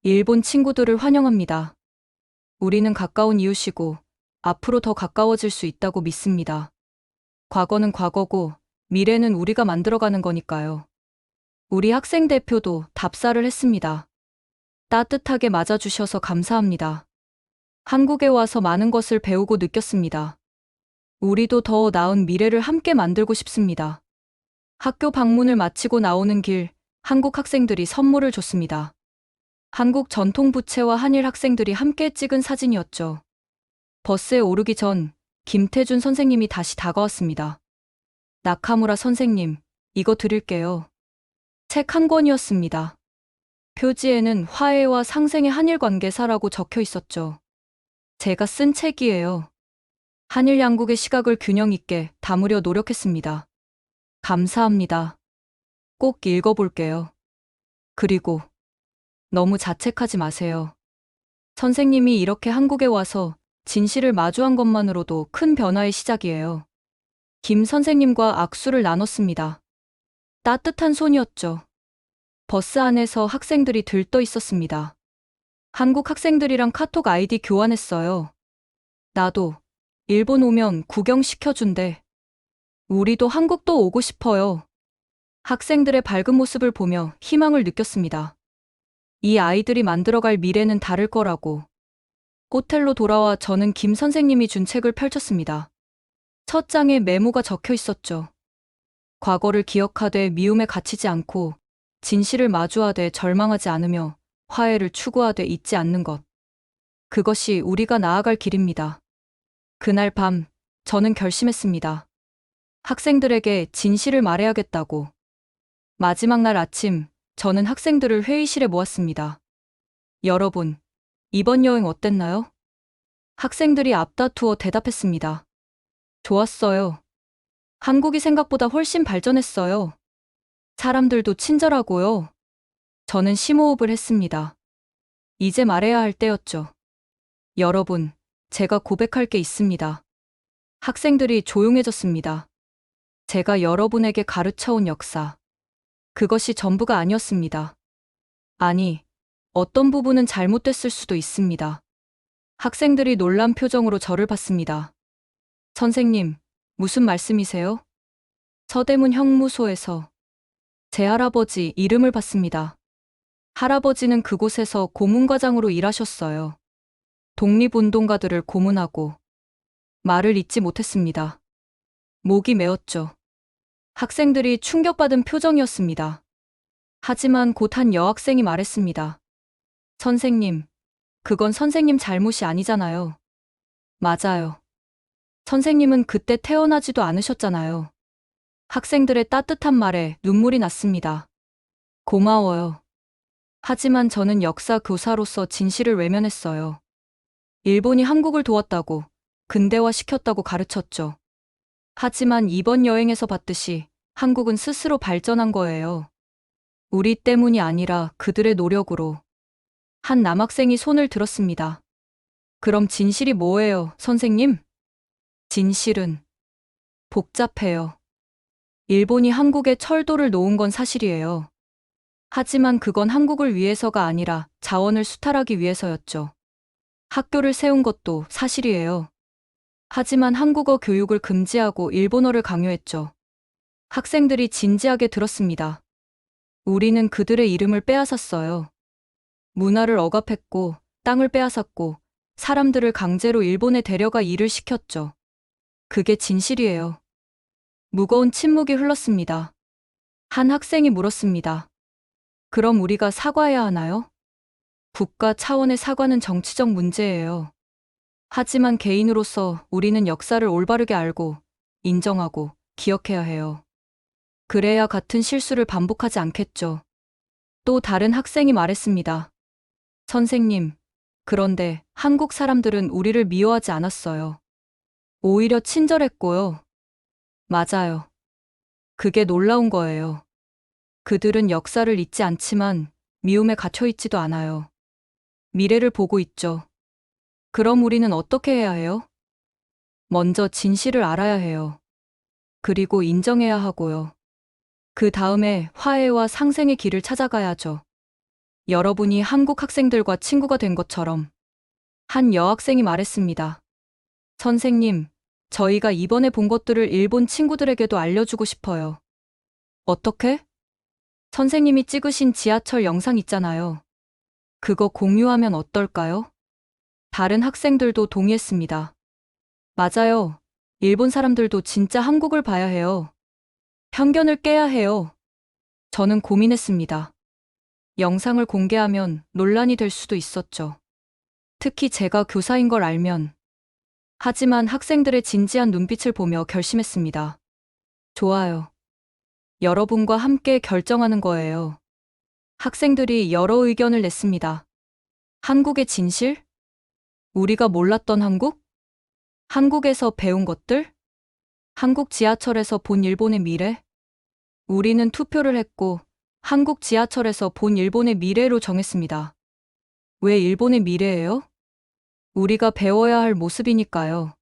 일본 친구들을 환영합니다. 우리는 가까운 이웃이고 앞으로 더 가까워질 수 있다고 믿습니다. 과거는 과거고 미래는 우리가 만들어가는 거니까요. 우리 학생 대표도 답사를 했습니다. 따뜻하게 맞아주셔서 감사합니다. 한국에 와서 많은 것을 배우고 느꼈습니다. 우리도 더 나은 미래를 함께 만들고 싶습니다. 학교 방문을 마치고 나오는 길, 한국 학생들이 선물을 줬습니다. 한국 전통 부채와 한일 학생들이 함께 찍은 사진이었죠. 버스에 오르기 전 김태준 선생님이 다시 다가왔습니다. 나카무라 선생님, 이거 드릴게요. 책 한 권이었습니다. 표지에는 화해와 상생의 한일 관계사라고 적혀 있었죠. 제가 쓴 책이에요. 한일 양국의 시각을 균형 있게 담으려 노력했습니다. 감사합니다. 꼭 읽어볼게요. 그리고 너무 자책하지 마세요. 선생님이 이렇게 한국에 와서 진실을 마주한 것만으로도 큰 변화의 시작이에요. 김 선생님과 악수를 나눴습니다. 따뜻한 손이었죠. 버스 안에서 학생들이 들떠 있었습니다. 한국 학생들이랑 카톡 아이디 교환했어요. 나도 일본 오면 구경시켜준대. 우리도 한국도 오고 싶어요. 학생들의 밝은 모습을 보며 희망을 느꼈습니다. 이 아이들이 만들어갈 미래는 다를 거라고. 호텔로 돌아와 저는 김 선생님이 준 책을 펼쳤습니다. 첫 장에 메모가 적혀 있었죠. 과거를 기억하되 미움에 갇히지 않고 진실을 마주하되 절망하지 않으며 화해를 추구하되 잊지 않는 것. 그것이 우리가 나아갈 길입니다. 그날 밤 저는 결심했습니다. 학생들에게 진실을 말해야겠다고. 마지막 날 아침 저는 학생들을 회의실에 모았습니다. 여러분, 이번 여행 어땠나요? 학생들이 앞다투어 대답했습니다. 좋았어요. 한국이 생각보다 훨씬 발전했어요. 사람들도 친절하고요. 저는 심호흡을 했습니다. 이제 말해야 할 때였죠. 여러분, 제가 고백할 게 있습니다. 학생들이 조용해졌습니다. 제가 여러분에게 가르쳐온 역사. 그것이 전부가 아니었습니다. 아니, 어떤 부분은 잘못됐을 수도 있습니다. 학생들이 놀란 표정으로 저를 봤습니다. 선생님, 무슨 말씀이세요? 서대문 형무소에서 제 할아버지 이름을 봤습니다. 할아버지는 그곳에서 고문과장으로 일하셨어요. 독립운동가들을 고문하고 말을 잇지 못했습니다. 목이 메었죠. 학생들이 충격받은 표정이었습니다. 하지만 곧 한 여학생이 말했습니다. 선생님, 그건 선생님 잘못이 아니잖아요. 맞아요. 선생님은 그때 태어나지도 않으셨잖아요. 학생들의 따뜻한 말에 눈물이 났습니다. 고마워요. 하지만 저는 역사 교사로서 진실을 외면했어요. 일본이 한국을 도왔다고, 근대화시켰다고 가르쳤죠. 하지만 이번 여행에서 봤듯이 한국은 스스로 발전한 거예요. 우리 때문이 아니라 그들의 노력으로. 한 남학생이 손을 들었습니다. 그럼 진실이 뭐예요, 선생님? 진실은 복잡해요. 일본이 한국에 철도를 놓은 건 사실이에요. 하지만 그건 한국을 위해서가 아니라 자원을 수탈하기 위해서였죠. 학교를 세운 것도 사실이에요. 하지만 한국어 교육을 금지하고 일본어를 강요했죠. 학생들이 진지하게 들었습니다. 우리는 그들의 이름을 빼앗았어요. 문화를 억압했고, 땅을 빼앗았고, 사람들을 강제로 일본에 데려가 일을 시켰죠. 그게 진실이에요. 무거운 침묵이 흘렀습니다. 한 학생이 물었습니다. 그럼 우리가 사과해야 하나요? 국가 차원의 사과는 정치적 문제예요. 하지만 개인으로서 우리는 역사를 올바르게 알고, 인정하고, 기억해야 해요. 그래야 같은 실수를 반복하지 않겠죠. 또 다른 학생이 말했습니다. 선생님, 그런데 한국 사람들은 우리를 미워하지 않았어요. 오히려 친절했고요. 맞아요. 그게 놀라운 거예요. 그들은 역사를 잊지 않지만 미움에 갇혀 있지도 않아요. 미래를 보고 있죠. 그럼 우리는 어떻게 해야 해요? 먼저 진실을 알아야 해요. 그리고 인정해야 하고요. 그 다음에 화해와 상생의 길을 찾아가야죠. 여러분이 한국 학생들과 친구가 된 것처럼. 한 여학생이 말했습니다. 선생님, 저희가 이번에 본 것들을 일본 친구들에게도 알려주고 싶어요. 어떻게? 선생님이 찍으신 지하철 영상 있잖아요. 그거 공유하면 어떨까요? 다른 학생들도 동의했습니다. 맞아요. 일본 사람들도 진짜 한국을 봐야 해요. 편견을 깨야 해요. 저는 고민했습니다. 영상을 공개하면 논란이 될 수도 있었죠. 특히 제가 교사인 걸 알면. 하지만 학생들의 진지한 눈빛을 보며 결심했습니다. 좋아요. 여러분과 함께 결정하는 거예요. 학생들이 여러 의견을 냈습니다. 한국의 진실? 우리가 몰랐던 한국? 한국에서 배운 것들? 한국 지하철에서 본 일본의 미래? 우리는 투표를 했고 한국 지하철에서 본 일본의 미래로 정했습니다. 왜 일본의 미래예요? 우리가 배워야 할 모습이니까요.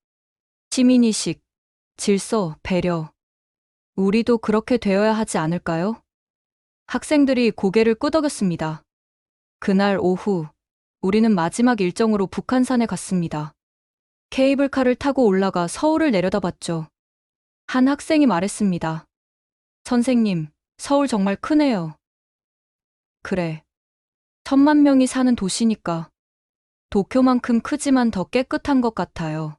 시민의식, 질서, 배려. 우리도 그렇게 되어야 하지 않을까요? 학생들이 고개를 끄덕였습니다. 그날 오후, 우리는 마지막 일정으로 북한산에 갔습니다. 케이블카를 타고 올라가 서울을 내려다봤죠. 한 학생이 말했습니다. 선생님, 서울 정말 크네요. 그래. 1,000만 명이 사는 도시니까. 도쿄만큼 크지만 더 깨끗한 것 같아요.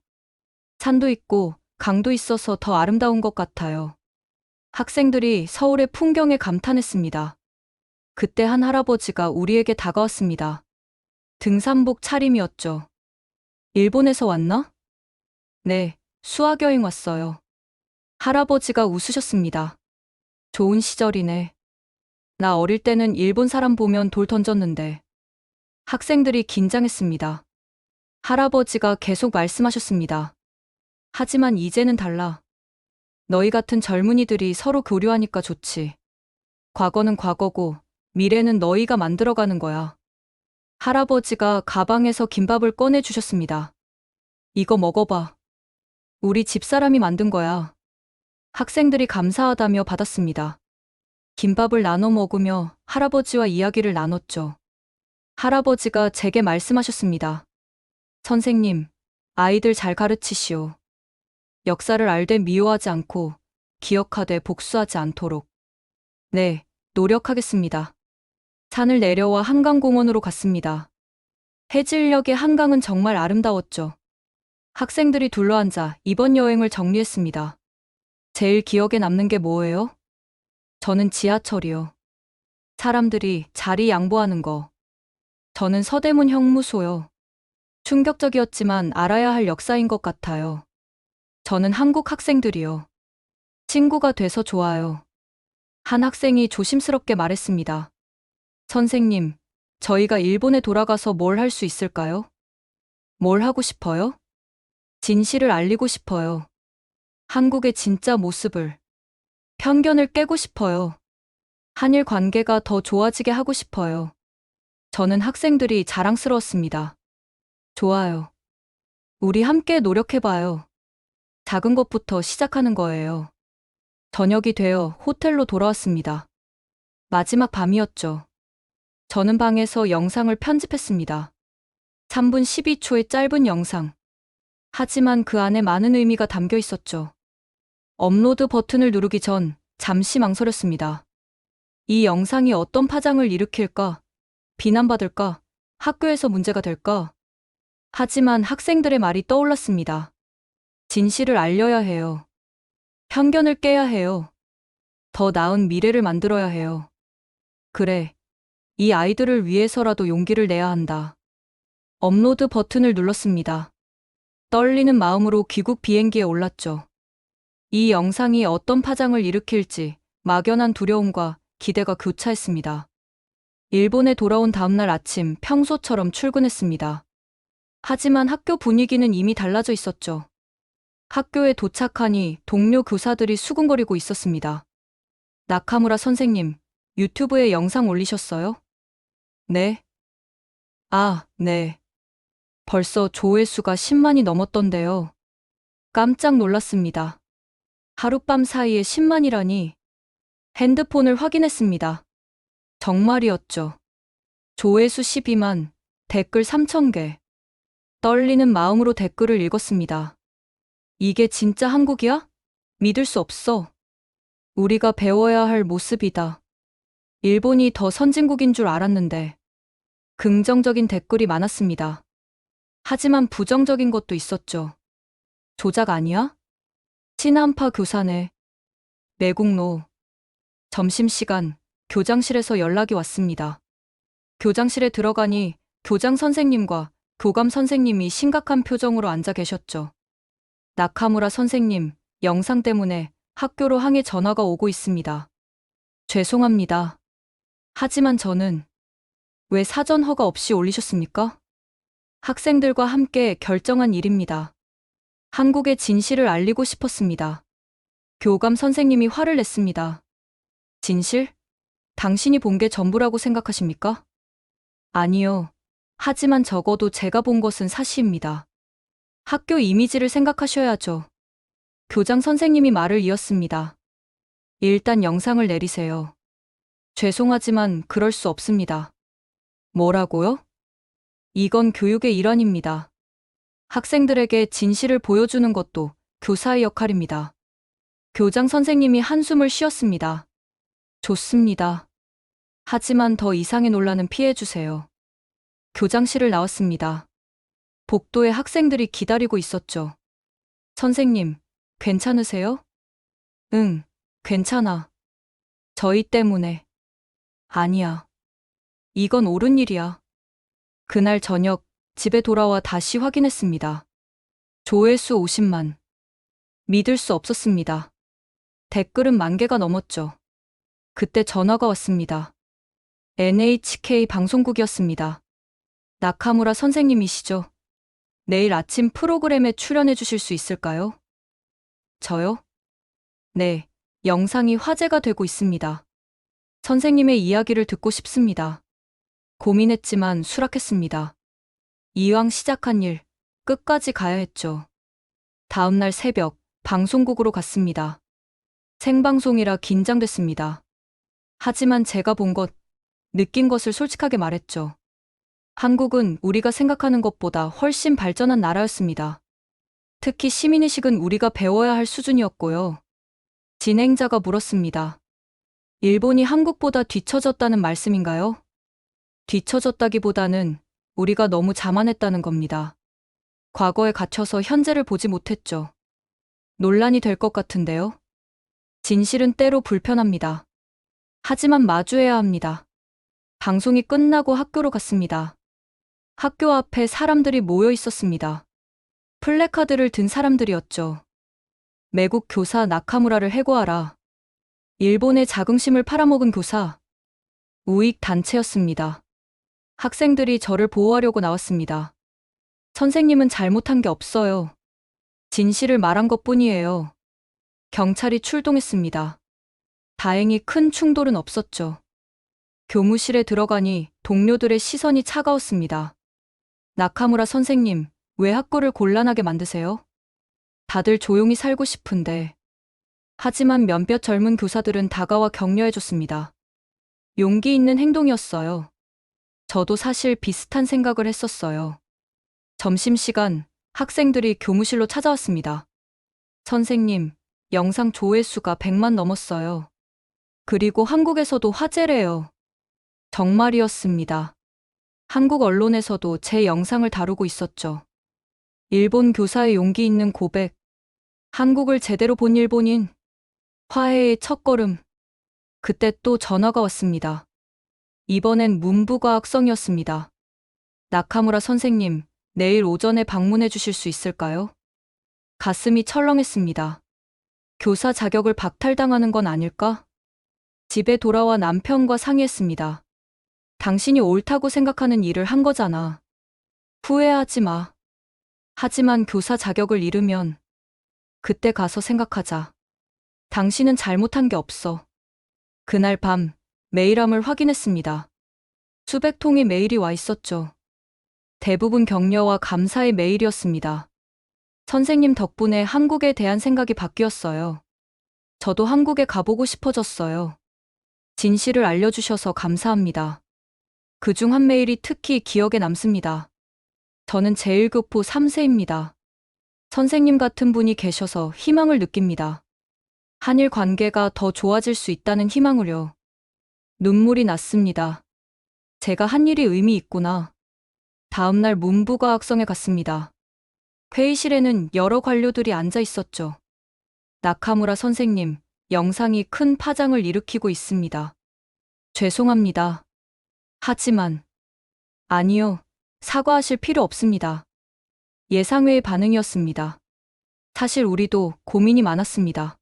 산도 있고 강도 있어서 더 아름다운 것 같아요. 학생들이 서울의 풍경에 감탄했습니다. 그때 한 할아버지가 우리에게 다가왔습니다. 등산복 차림이었죠. 일본에서 왔나? 네, 수학여행 왔어요. 할아버지가 웃으셨습니다. 좋은 시절이네. 나 어릴 때는 일본 사람 보면 돌 던졌는데. 학생들이 긴장했습니다. 할아버지가 계속 말씀하셨습니다. 하지만 이제는 달라. 너희 같은 젊은이들이 서로 교류하니까 좋지. 과거는 과거고 미래는 너희가 만들어가는 거야. 할아버지가 가방에서 김밥을 꺼내 주셨습니다. 이거 먹어봐. 우리 집사람이 만든 거야. 학생들이 감사하다며 받았습니다. 김밥을 나눠 먹으며 할아버지와 이야기를 나눴죠. 할아버지가 제게 말씀하셨습니다. 선생님, 아이들 잘 가르치시오. 역사를 알되 미워하지 않고 기억하되 복수하지 않도록. 네, 노력하겠습니다. 산을 내려와 한강공원으로 갔습니다. 해질녘의 한강은 정말 아름다웠죠. 학생들이 둘러앉아 이번 여행을 정리했습니다. 제일 기억에 남는 게 뭐예요? 저는 지하철이요. 사람들이 자리 양보하는 거. 저는 서대문 형무소요. 충격적이었지만 알아야 할 역사인 것 같아요. 저는 한국 학생들이요. 친구가 돼서 좋아요. 한 학생이 조심스럽게 말했습니다. 선생님, 저희가 일본에 돌아가서 뭘 할 수 있을까요? 뭘 하고 싶어요? 진실을 알리고 싶어요. 한국의 진짜 모습을. 편견을 깨고 싶어요. 한일 관계가 더 좋아지게 하고 싶어요. 저는 학생들이 자랑스러웠습니다. 좋아요. 우리 함께 노력해봐요. 작은 것부터 시작하는 거예요. 저녁이 되어 호텔로 돌아왔습니다. 마지막 밤이었죠. 저는 방에서 영상을 편집했습니다. 3분 12초의 짧은 영상. 하지만 그 안에 많은 의미가 담겨 있었죠. 업로드 버튼을 누르기 전 잠시 망설였습니다. 이 영상이 어떤 파장을 일으킬까? 비난받을까? 학교에서 문제가 될까? 하지만 학생들의 말이 떠올랐습니다. 진실을 알려야 해요. 편견을 깨야 해요. 더 나은 미래를 만들어야 해요. 그래. 이 아이들을 위해서라도 용기를 내야 한다. 업로드 버튼을 눌렀습니다. 떨리는 마음으로 귀국 비행기에 올랐죠. 이 영상이 어떤 파장을 일으킬지 막연한 두려움과 기대가 교차했습니다. 일본에 돌아온 다음날 아침 평소처럼 출근했습니다. 하지만 학교 분위기는 이미 달라져 있었죠. 학교에 도착하니 동료 교사들이 수군거리고 있었습니다. 나카무라 선생님, 유튜브에 영상 올리셨어요? 네. 아, 네. 벌써 조회수가 10만이 넘었던데요. 깜짝 놀랐습니다. 하룻밤 사이에 10만이라니. 핸드폰을 확인했습니다. 정말이었죠. 조회수 12만, 댓글 3,000개. 떨리는 마음으로 댓글을 읽었습니다. 이게 진짜 한국이야? 믿을 수 없어. 우리가 배워야 할 모습이다. 일본이 더 선진국인 줄 알았는데. 긍정적인 댓글이 많았습니다. 하지만 부정적인 것도 있었죠. 조작 아니야? 친한파 교사네. 매국노. 점심시간, 교장실에서 연락이 왔습니다. 교장실에 들어가니 교장 선생님과 교감 선생님이 심각한 표정으로 앉아 계셨죠. 나카무라 선생님, 영상 때문에 학교로 항의 전화가 오고 있습니다. 죄송합니다. 하지만 저는 왜 사전 허가 없이 올리셨습니까? 학생들과 함께 결정한 일입니다. 한국의 진실을 알리고 싶었습니다. 교감 선생님이 화를 냈습니다. 진실? 당신이 본 게 전부라고 생각하십니까? 아니요. 하지만 적어도 제가 본 것은 사실입니다. 학교 이미지를 생각하셔야죠. 교장 선생님이 말을 이었습니다. 일단 영상을 내리세요. 죄송하지만 그럴 수 없습니다. 뭐라고요? 이건 교육의 일환입니다. 학생들에게 진실을 보여주는 것도 교사의 역할입니다. 교장 선생님이 한숨을 쉬었습니다. 좋습니다. 하지만 더 이상의 논란은 피해주세요. 교장실을 나왔습니다. 복도에 학생들이 기다리고 있었죠. 선생님, 괜찮으세요? 응, 괜찮아. 저희 때문에. 아니야. 이건 옳은 일이야. 그날 저녁 집에 돌아와 다시 확인했습니다. 조회수 50만. 믿을 수 없었습니다. 댓글은 10,000개가 넘었죠. 그때 전화가 왔습니다. NHK 방송국이었습니다. 나카무라 선생님이시죠? 내일 아침 프로그램에 출연해 주실 수 있을까요? 저요? 네, 영상이 화제가 되고 있습니다. 선생님의 이야기를 듣고 싶습니다. 고민했지만 수락했습니다. 이왕 시작한 일, 끝까지 가야 했죠. 다음날 새벽, 방송국으로 갔습니다. 생방송이라 긴장됐습니다. 하지만 제가 본 것, 느낀 것을 솔직하게 말했죠. 한국은 우리가 생각하는 것보다 훨씬 발전한 나라였습니다. 특히 시민의식은 우리가 배워야 할 수준이었고요. 진행자가 물었습니다. 일본이 한국보다 뒤처졌다는 말씀인가요? 뒤처졌다기보다는 우리가 너무 자만했다는 겁니다. 과거에 갇혀서 현재를 보지 못했죠. 논란이 될 것 같은데요. 진실은 때로 불편합니다. 하지만 마주해야 합니다. 방송이 끝나고 학교로 갔습니다. 학교 앞에 사람들이 모여 있었습니다. 플래카드를 든 사람들이었죠. 매국 교사 나카무라를 해고하라. 일본의 자긍심을 팔아먹은 교사. 우익 단체였습니다. 학생들이 저를 보호하려고 나왔습니다. 선생님은 잘못한 게 없어요. 진실을 말한 것뿐이에요. 경찰이 출동했습니다. 다행히 큰 충돌은 없었죠. 교무실에 들어가니 동료들의 시선이 차가웠습니다. 나카무라 선생님, 왜 학교를 곤란하게 만드세요? 다들 조용히 살고 싶은데. 하지만 몇몇 젊은 교사들은 다가와 격려해줬습니다. 용기 있는 행동이었어요. 저도 사실 비슷한 생각을 했었어요. 점심시간, 학생들이 교무실로 찾아왔습니다. 선생님, 영상 조회수가 100만 넘었어요. 그리고 한국에서도 화제래요. 정말이었습니다. 한국 언론에서도 제 영상을 다루고 있었죠. 일본 교사의 용기 있는 고백. 한국을 제대로 본 일본인. 화해의 첫걸음. 그때 또 전화가 왔습니다. 이번엔 문부과학성이었습니다. 나카무라 선생님, 내일 오전에 방문해 주실 수 있을까요? 가슴이 철렁했습니다. 교사 자격을 박탈당하는 건 아닐까? 집에 돌아와 남편과 상의했습니다. 당신이 옳다고 생각하는 일을 한 거잖아. 후회하지 마. 하지만 교사 자격을 잃으면 그때 가서 생각하자. 당신은 잘못한 게 없어. 그날 밤 메일함을 확인했습니다. 수백 통의 메일이 와 있었죠. 대부분 격려와 감사의 메일이었습니다. 선생님 덕분에 한국에 대한 생각이 바뀌었어요. 저도 한국에 가보고 싶어졌어요. 진실을 알려주셔서 감사합니다. 그중 한 메일이 특히 기억에 남습니다. 저는 제1교포 3세입니다. 선생님 같은 분이 계셔서 희망을 느낍니다. 한일 관계가 더 좋아질 수 있다는 희망을요. 눈물이 났습니다. 제가 한 일이 의미 있구나. 다음날 문부과학성에 갔습니다. 회의실에는 여러 관료들이 앉아 있었죠. 나카무라 선생님, 영상이 큰 파장을 일으키고 있습니다. 죄송합니다. 하지만, 아니요, 사과하실 필요 없습니다. 예상외의 반응이었습니다. 사실 우리도 고민이 많았습니다.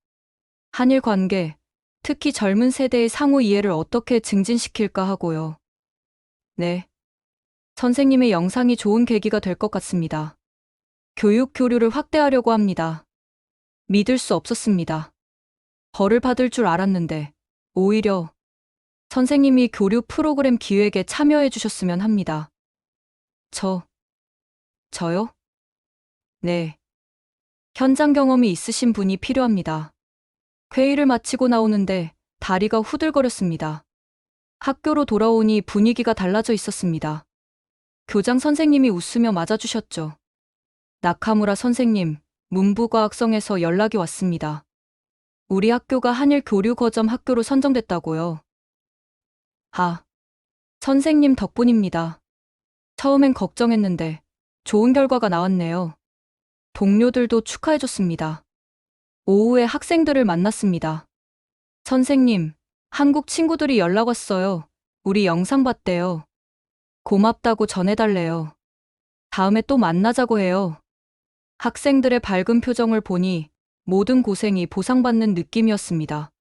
한일 관계, 특히 젊은 세대의 상호 이해를 어떻게 증진시킬까 하고요. 네. 선생님의 영상이 좋은 계기가 될 것 같습니다. 교육 교류를 확대하려고 합니다. 믿을 수 없었습니다. 벌을 받을 줄 알았는데, 오히려 선생님이 교류 프로그램 기획에 참여해 주셨으면 합니다. 저요? 네. 현장 경험이 있으신 분이 필요합니다. 회의를 마치고 나오는데 다리가 후들거렸습니다. 학교로 돌아오니 분위기가 달라져 있었습니다. 교장 선생님이 웃으며 맞아주셨죠. 나카무라 선생님, 문부과학성에서 연락이 왔습니다. 우리 학교가 한일 교류 거점 학교로 선정됐다고요. 선생님 덕분입니다. 처음엔 걱정했는데 좋은 결과가 나왔네요. 동료들도 축하해줬습니다. 오후에 학생들을 만났습니다. 선생님, 한국 친구들이 연락 왔어요. 우리 영상 봤대요. 고맙다고 전해달래요. 다음에 또 만나자고 해요. 학생들의 밝은 표정을 보니 모든 고생이 보상받는 느낌이었습니다.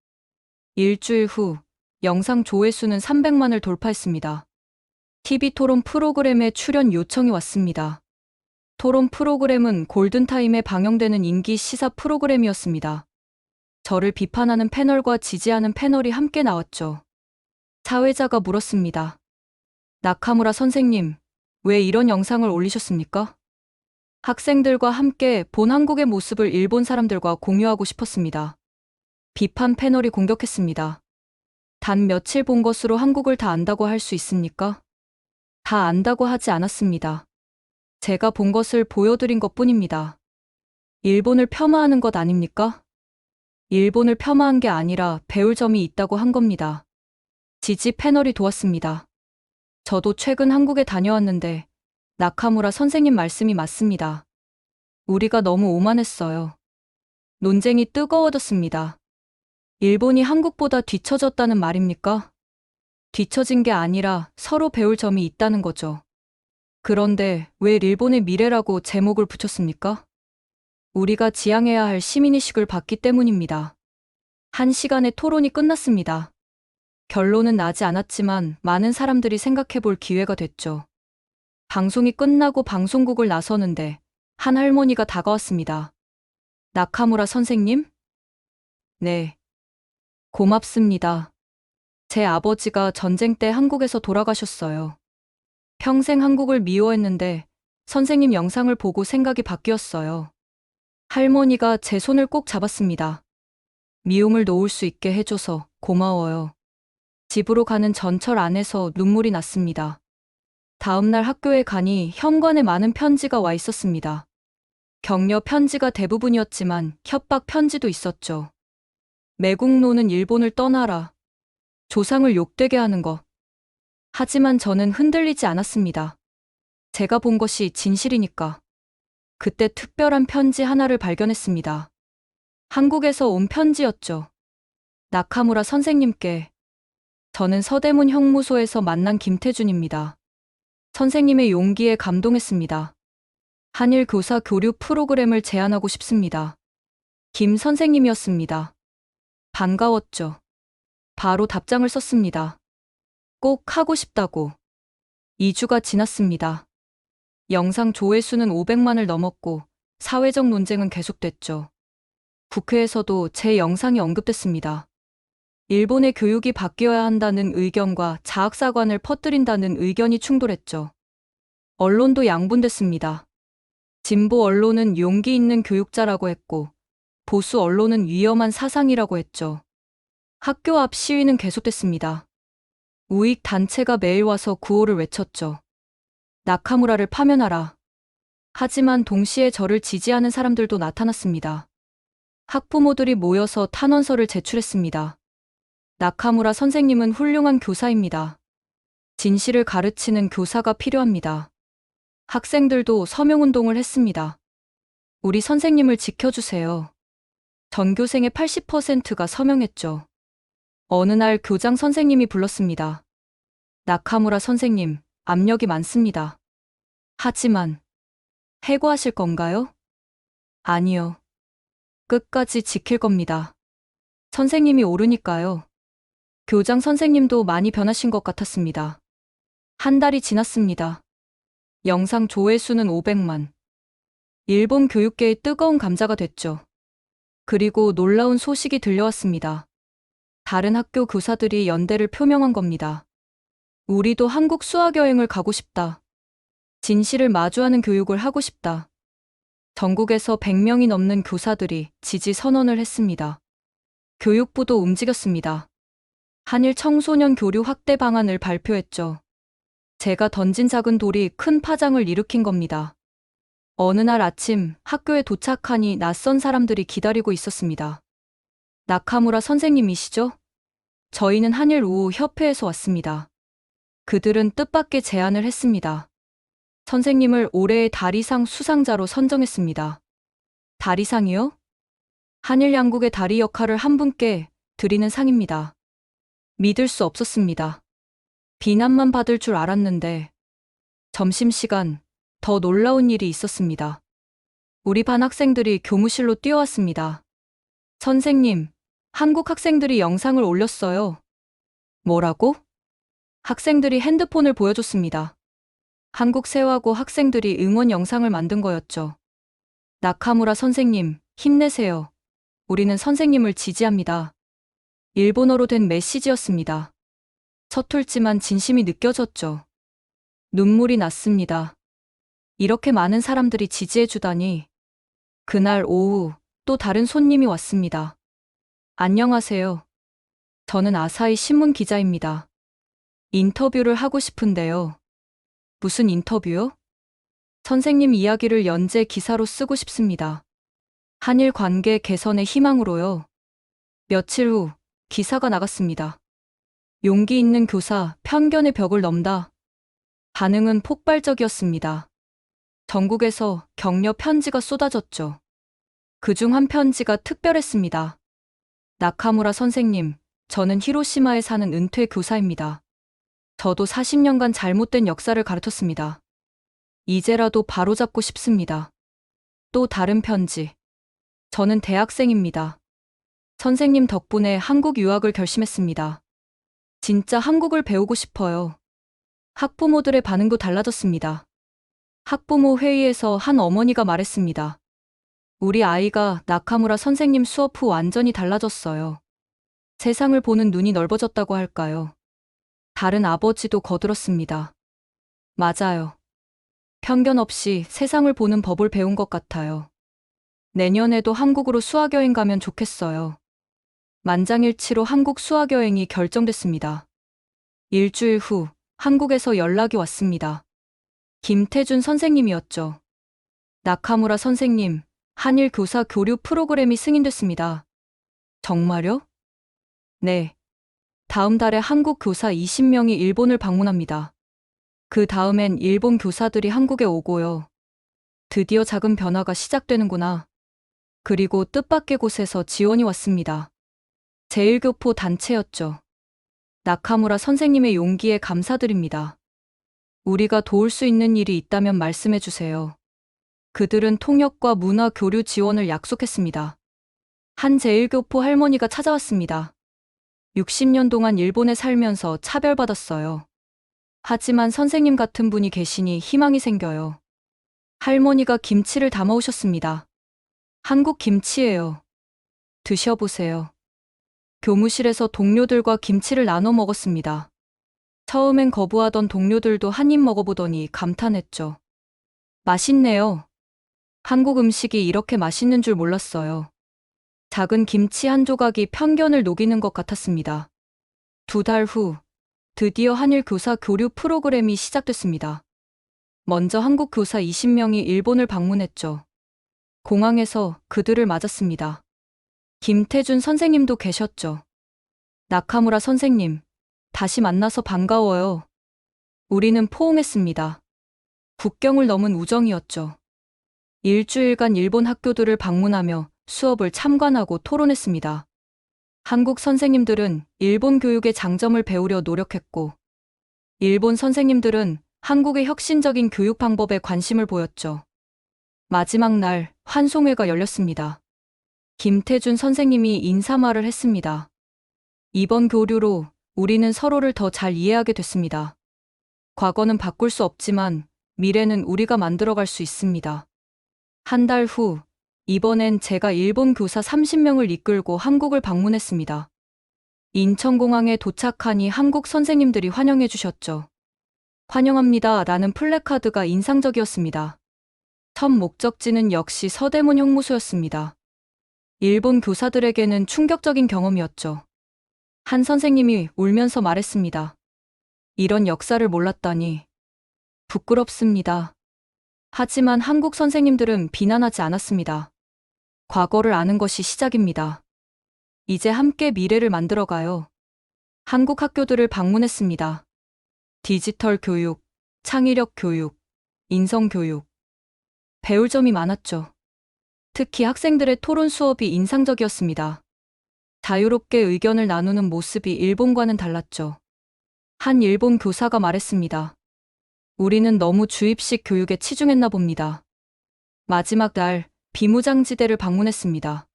일주일 후 영상 조회수는 300만을 돌파했습니다. TV 토론 프로그램에 출연 요청이 왔습니다. 토론 프로그램은 골든타임에 방영되는 인기 시사 프로그램이었습니다. 저를 비판하는 패널과 지지하는 패널이 함께 나왔죠. 사회자가 물었습니다. 나카무라 선생님, 왜 이런 영상을 올리셨습니까? 학생들과 함께 본 한국의 모습을 일본 사람들과 공유하고 싶었습니다. 비판 패널이 공격했습니다. 단 며칠 본 것으로 한국을 다 안다고 할 수 있습니까? 다 안다고 하지 않았습니다. 제가 본 것을 보여드린 것 뿐입니다. 일본을 폄하하는 것 아닙니까? 일본을 폄하한 게 아니라 배울 점이 있다고 한 겁니다. 지지 패널이 도왔습니다. 저도 최근 한국에 다녀왔는데 나카무라 선생님 말씀이 맞습니다. 우리가 너무 오만했어요. 논쟁이 뜨거워졌습니다. 일본이 한국보다 뒤처졌다는 말입니까? 뒤처진 게 아니라 서로 배울 점이 있다는 거죠. 그런데 왜 일본의 미래라고 제목을 붙였습니까? 우리가 지향해야 할 시민의식을 봤기 때문입니다. 1시간의 토론이 끝났습니다. 결론은 나지 않았지만 많은 사람들이 생각해 볼 기회가 됐죠. 방송이 끝나고 방송국을 나서는데 한 할머니가 다가왔습니다. 나카무라 선생님? 네. 고맙습니다. 제 아버지가 전쟁 때 한국에서 돌아가셨어요. 평생 한국을 미워했는데 선생님 영상을 보고 생각이 바뀌었어요. 할머니가 제 손을 꼭 잡았습니다. 미움을 놓을 수 있게 해줘서 고마워요. 집으로 가는 전철 안에서 눈물이 났습니다. 다음날 학교에 가니 현관에 많은 편지가 와 있었습니다. 격려 편지가 대부분이었지만 협박 편지도 있었죠. 매국노는 일본을 떠나라. 조상을 욕되게 하는 것. 하지만 저는 흔들리지 않았습니다. 제가 본 것이 진실이니까. 그때 특별한 편지 하나를 발견했습니다. 한국에서 온 편지였죠. 나카무라 선생님께. 저는 서대문 형무소에서 만난 김태준입니다. 선생님의 용기에 감동했습니다. 한일 교사 교류 프로그램을 제안하고 싶습니다. 김 선생님이었습니다. 반가웠죠. 바로 답장을 썼습니다. 꼭 하고 싶다고. 2주가 지났습니다. 영상 조회수는 500만을 넘었고 사회적 논쟁은 계속됐죠. 국회에서도 제 영상이 언급됐습니다. 일본의 교육이 바뀌어야 한다는 의견과 자학사관을 퍼뜨린다는 의견이 충돌했죠. 언론도 양분됐습니다. 진보 언론은 용기 있는 교육자라고 했고 보수 언론은 위험한 사상이라고 했죠. 학교 앞 시위는 계속됐습니다. 우익 단체가 매일 와서 구호를 외쳤죠. 나카무라를 파면하라. 하지만 동시에 저를 지지하는 사람들도 나타났습니다. 학부모들이 모여서 탄원서를 제출했습니다. 나카무라 선생님은 훌륭한 교사입니다. 진실을 가르치는 교사가 필요합니다. 학생들도 서명운동을 했습니다. 우리 선생님을 지켜주세요. 전교생의 80%가 서명했죠. 어느 날 교장 선생님이 불렀습니다. 나카무라 선생님, 압력이 많습니다. 하지만 해고하실 건가요? 아니요. 끝까지 지킬 겁니다. 선생님이 옳으니까요. 교장 선생님도 많이 변하신 것 같았습니다. 한 달이 지났습니다. 영상 조회수는 500만. 일본 교육계의 뜨거운 감자가 됐죠. 그리고 놀라운 소식이 들려왔습니다. 다른 학교 교사들이 연대를 표명한 겁니다. 우리도 한국 수학여행을 가고 싶다. 진실을 마주하는 교육을 하고 싶다. 전국에서 100명이 넘는 교사들이 지지 선언을 했습니다. 교육부도 움직였습니다. 한일 청소년 교류 확대 방안을 발표했죠. 제가 던진 작은 돌이 큰 파장을 일으킨 겁니다. 어느 날 아침 학교에 도착하니 낯선 사람들이 기다리고 있었습니다. 나카무라 선생님이시죠? 저희는 한일 우호 협회에서 왔습니다. 그들은 뜻밖의 제안을 했습니다. 선생님을 올해의 다리상 수상자로 선정했습니다. 다리상이요? 한일 양국의 다리 역할을 한 분께 드리는 상입니다. 믿을 수 없었습니다. 비난만 받을 줄 알았는데 점심시간 더 놀라운 일이 있었습니다. 우리 반 학생들이 교무실로 뛰어왔습니다. 선생님, 한국 학생들이 영상을 올렸어요. 뭐라고? 학생들이 핸드폰을 보여줬습니다. 한국 세화고 학생들이 응원 영상을 만든 거였죠. 나카무라 선생님, 힘내세요. 우리는 선생님을 지지합니다. 일본어로 된 메시지였습니다. 서툴지만 진심이 느껴졌죠. 눈물이 났습니다. 이렇게 많은 사람들이 지지해주다니. 그날 오후 또 다른 손님이 왔습니다. 안녕하세요. 저는 아사히 신문 기자입니다. 인터뷰를 하고 싶은데요. 무슨 인터뷰요? 선생님 이야기를 연재 기사로 쓰고 싶습니다. 한일 관계 개선의 희망으로요. 며칠 후 기사가 나갔습니다. 용기 있는 교사, 편견의 벽을 넘다. 반응은 폭발적이었습니다. 전국에서 격려 편지가 쏟아졌죠. 그중 한 편지가 특별했습니다. 나카무라 선생님, 저는 히로시마에 사는 은퇴 교사입니다. 저도 40년간 잘못된 역사를 가르쳤습니다. 이제라도 바로잡고 싶습니다. 또 다른 편지. 저는 대학생입니다. 선생님 덕분에 한국 유학을 결심했습니다. 진짜 한국을 배우고 싶어요. 학부모들의 반응도 달라졌습니다. 학부모 회의에서 한 어머니가 말했습니다. 우리 아이가 나카무라 선생님 수업 후 완전히 달라졌어요. 세상을 보는 눈이 넓어졌다고 할까요? 다른 아버지도 거들었습니다. 맞아요. 편견 없이 세상을 보는 법을 배운 것 같아요. 내년에도 한국으로 수학여행 가면 좋겠어요. 만장일치로 한국 수학여행이 결정됐습니다. 일주일 후 한국에서 연락이 왔습니다. 김태준 선생님이었죠. 나카무라 선생님, 한일 교사 교류 프로그램이 승인됐습니다. 정말요? 네. 다음 달에 한국 교사 20명이 일본을 방문합니다. 그 다음엔 일본 교사들이 한국에 오고요. 드디어 작은 변화가 시작되는구나. 그리고 뜻밖의 곳에서 지원이 왔습니다. 제1교포 단체였죠. 나카무라 선생님의 용기에 감사드립니다. 우리가 도울 수 있는 일이 있다면 말씀해 주세요. 그들은 통역과 문화 교류 지원을 약속했습니다. 한 제1교포 할머니가 찾아왔습니다. 60년 동안 일본에 살면서 차별받았어요. 하지만 선생님 같은 분이 계시니 희망이 생겨요. 할머니가 김치를 담아오셨습니다. 한국 김치예요. 드셔보세요. 교무실에서 동료들과 김치를 나눠 먹었습니다. 처음엔 거부하던 동료들도 한 입 먹어보더니 감탄했죠. 맛있네요. 한국 음식이 이렇게 맛있는 줄 몰랐어요. 작은 김치 한 조각이 편견을 녹이는 것 같았습니다. 2달 후, 드디어 한일 교사 교류 프로그램이 시작됐습니다. 먼저 한국 교사 20명이 일본을 방문했죠. 공항에서 그들을 맞았습니다. 김태준 선생님도 계셨죠. 나카무라 선생님, 다시 만나서 반가워요. 우리는 포옹했습니다. 국경을 넘은 우정이었죠. 일주일간 일본 학교들을 방문하며 수업을 참관하고 토론했습니다. 한국 선생님들은 일본 교육의 장점을 배우려 노력했고, 일본 선생님들은 한국의 혁신적인 교육 방법에 관심을 보였죠. 마지막 날 환송회가 열렸습니다. 김태준 선생님이 인사말을 했습니다. 이번 교류로 우리는 서로를 더 잘 이해하게 됐습니다. 과거는 바꿀 수 없지만 미래는 우리가 만들어갈 수 있습니다. 한 달 후, 이번엔 제가 일본 교사 30명을 이끌고 한국을 방문했습니다. 인천공항에 도착하니 한국 선생님들이 환영해 주셨죠. 환영합니다 라는 플래카드가 인상적이었습니다. 첫 목적지는 역시 서대문 형무소였습니다. 일본 교사들에게는 충격적인 경험이었죠. 한 선생님이 울면서 말했습니다. 이런 역사를 몰랐다니. 부끄럽습니다. 하지만 한국 선생님들은 비난하지 않았습니다. 과거를 아는 것이 시작입니다. 이제 함께 미래를 만들어가요. 한국 학교들을 방문했습니다. 디지털 교육, 창의력 교육, 인성 교육. 배울 점이 많았죠. 특히 학생들의 토론 수업이 인상적이었습니다. 자유롭게 의견을 나누는 모습이 일본과는 달랐죠. 한 일본 교사가 말했습니다. 우리는 너무 주입식 교육에 치중했나 봅니다. 마지막 날 비무장지대를 방문했습니다.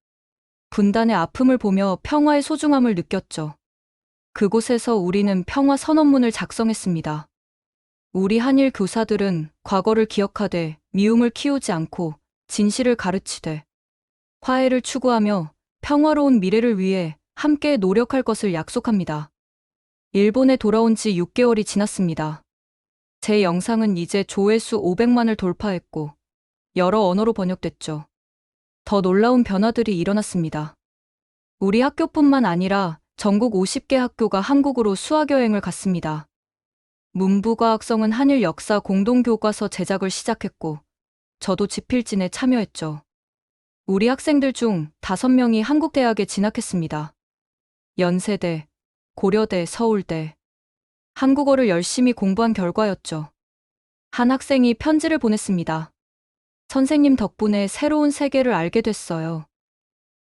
분단의 아픔을 보며 평화의 소중함을 느꼈죠. 그곳에서 우리는 평화 선언문을 작성했습니다. 우리 한일 교사들은 과거를 기억하되 미움을 키우지 않고 진실을 가르치되 화해를 추구하며 평화로운 미래를 위해 함께 노력할 것을 약속합니다. 일본에 돌아온 지 6개월이 지났습니다. 제 영상은 이제 조회수 500만을 돌파했고 여러 언어로 번역됐죠. 더 놀라운 변화들이 일어났습니다. 우리 학교뿐만 아니라 전국 50개 학교가 한국으로 수학여행을 갔습니다. 문부과학성은 한일 역사 공동교과서 제작을 시작했고 저도 집필진에 참여했죠. 우리 학생들 중 5명이 한국대학에 진학했습니다. 연세대, 고려대, 서울대. 한국어를 열심히 공부한 결과였죠. 한 학생이 편지를 보냈습니다. 선생님 덕분에 새로운 세계를 알게 됐어요.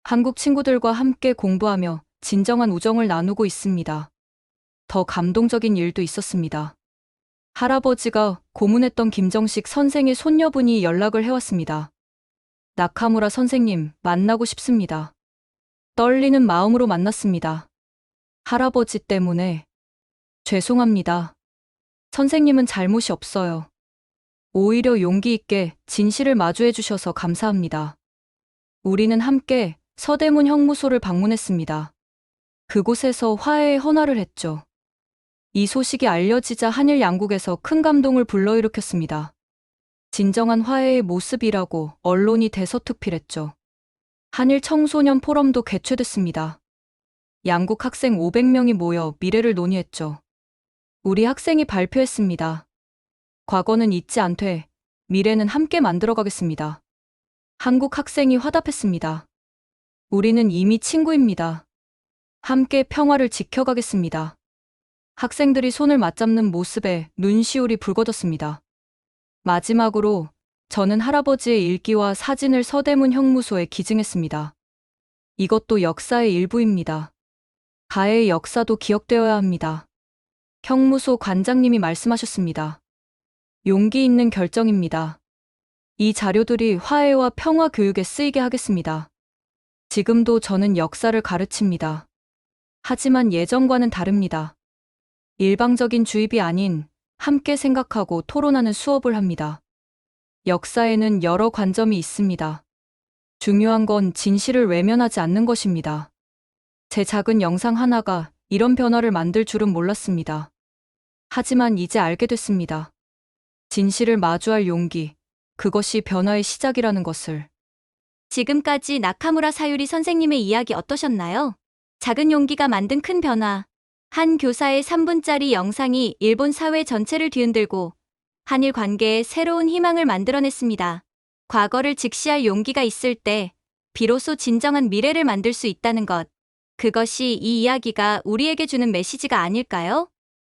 한국 친구들과 함께 공부하며 진정한 우정을 나누고 있습니다. 더 감동적인 일도 있었습니다. 할아버지가 고문했던 김정식 선생의 손녀분이 연락을 해왔습니다. 나카무라 선생님, 만나고 싶습니다. 떨리는 마음으로 만났습니다. 할아버지 때문에. 죄송합니다. 선생님은 잘못이 없어요. 오히려 용기 있게 진실을 마주해 주셔서 감사합니다. 우리는 함께 서대문 형무소를 방문했습니다. 그곳에서 화해의 헌화를 했죠. 이 소식이 알려지자 한일 양국에서 큰 감동을 불러일으켰습니다. 진정한 화해의 모습이라고 언론이 대서특필했죠. 한일 청소년 포럼도 개최됐습니다. 양국 학생 500명이 모여 미래를 논의했죠. 우리 학생이 발표했습니다. 과거는 잊지 않되 미래는 함께 만들어가겠습니다. 한국 학생이 화답했습니다. 우리는 이미 친구입니다. 함께 평화를 지켜가겠습니다. 학생들이 손을 맞잡는 모습에 눈시울이 붉어졌습니다. 마지막으로 저는 할아버지의 일기와 사진을 서대문 형무소에 기증했습니다. 이것도 역사의 일부입니다. 가해의 역사도 기억되어야 합니다. 형무소 관장님이 말씀하셨습니다. 용기 있는 결정입니다. 이 자료들이 화해와 평화 교육에 쓰이게 하겠습니다. 지금도 저는 역사를 가르칩니다. 하지만 예전과는 다릅니다. 일방적인 주입이 아닌 함께 생각하고 토론하는 수업을 합니다. 역사에는 여러 관점이 있습니다. 중요한 건 진실을 외면하지 않는 것입니다. 제 작은 영상 하나가 이런 변화를 만들 줄은 몰랐습니다. 하지만 이제 알게 됐습니다. 진실을 마주할 용기, 그것이 변화의 시작이라는 것을. 지금까지 나카무라 사유리 선생님의 이야기 어떠셨나요? 작은 용기가 만든 큰 변화. 한 교사의 3분짜리 영상이 일본 사회 전체를 뒤흔들고 한일 관계에 새로운 희망을 만들어냈습니다. 과거를 직시할 용기가 있을 때 비로소 진정한 미래를 만들 수 있다는 것. 그것이 이 이야기가 우리에게 주는 메시지가 아닐까요?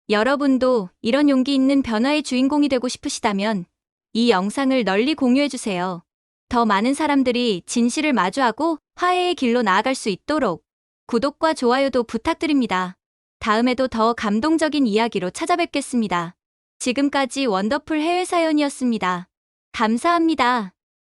여러분도 이런 용기 있는 변화의 주인공이 되고 싶으시다면 이 영상을 널리 공유해주세요. 더 많은 사람들이 진실을 마주하고 화해의 길로 나아갈 수 있도록 구독과 좋아요도 부탁드립니다. 다음에도 더 감동적인 이야기로 찾아뵙겠습니다. 지금까지 원더풀 해외 사연이었습니다. 감사합니다.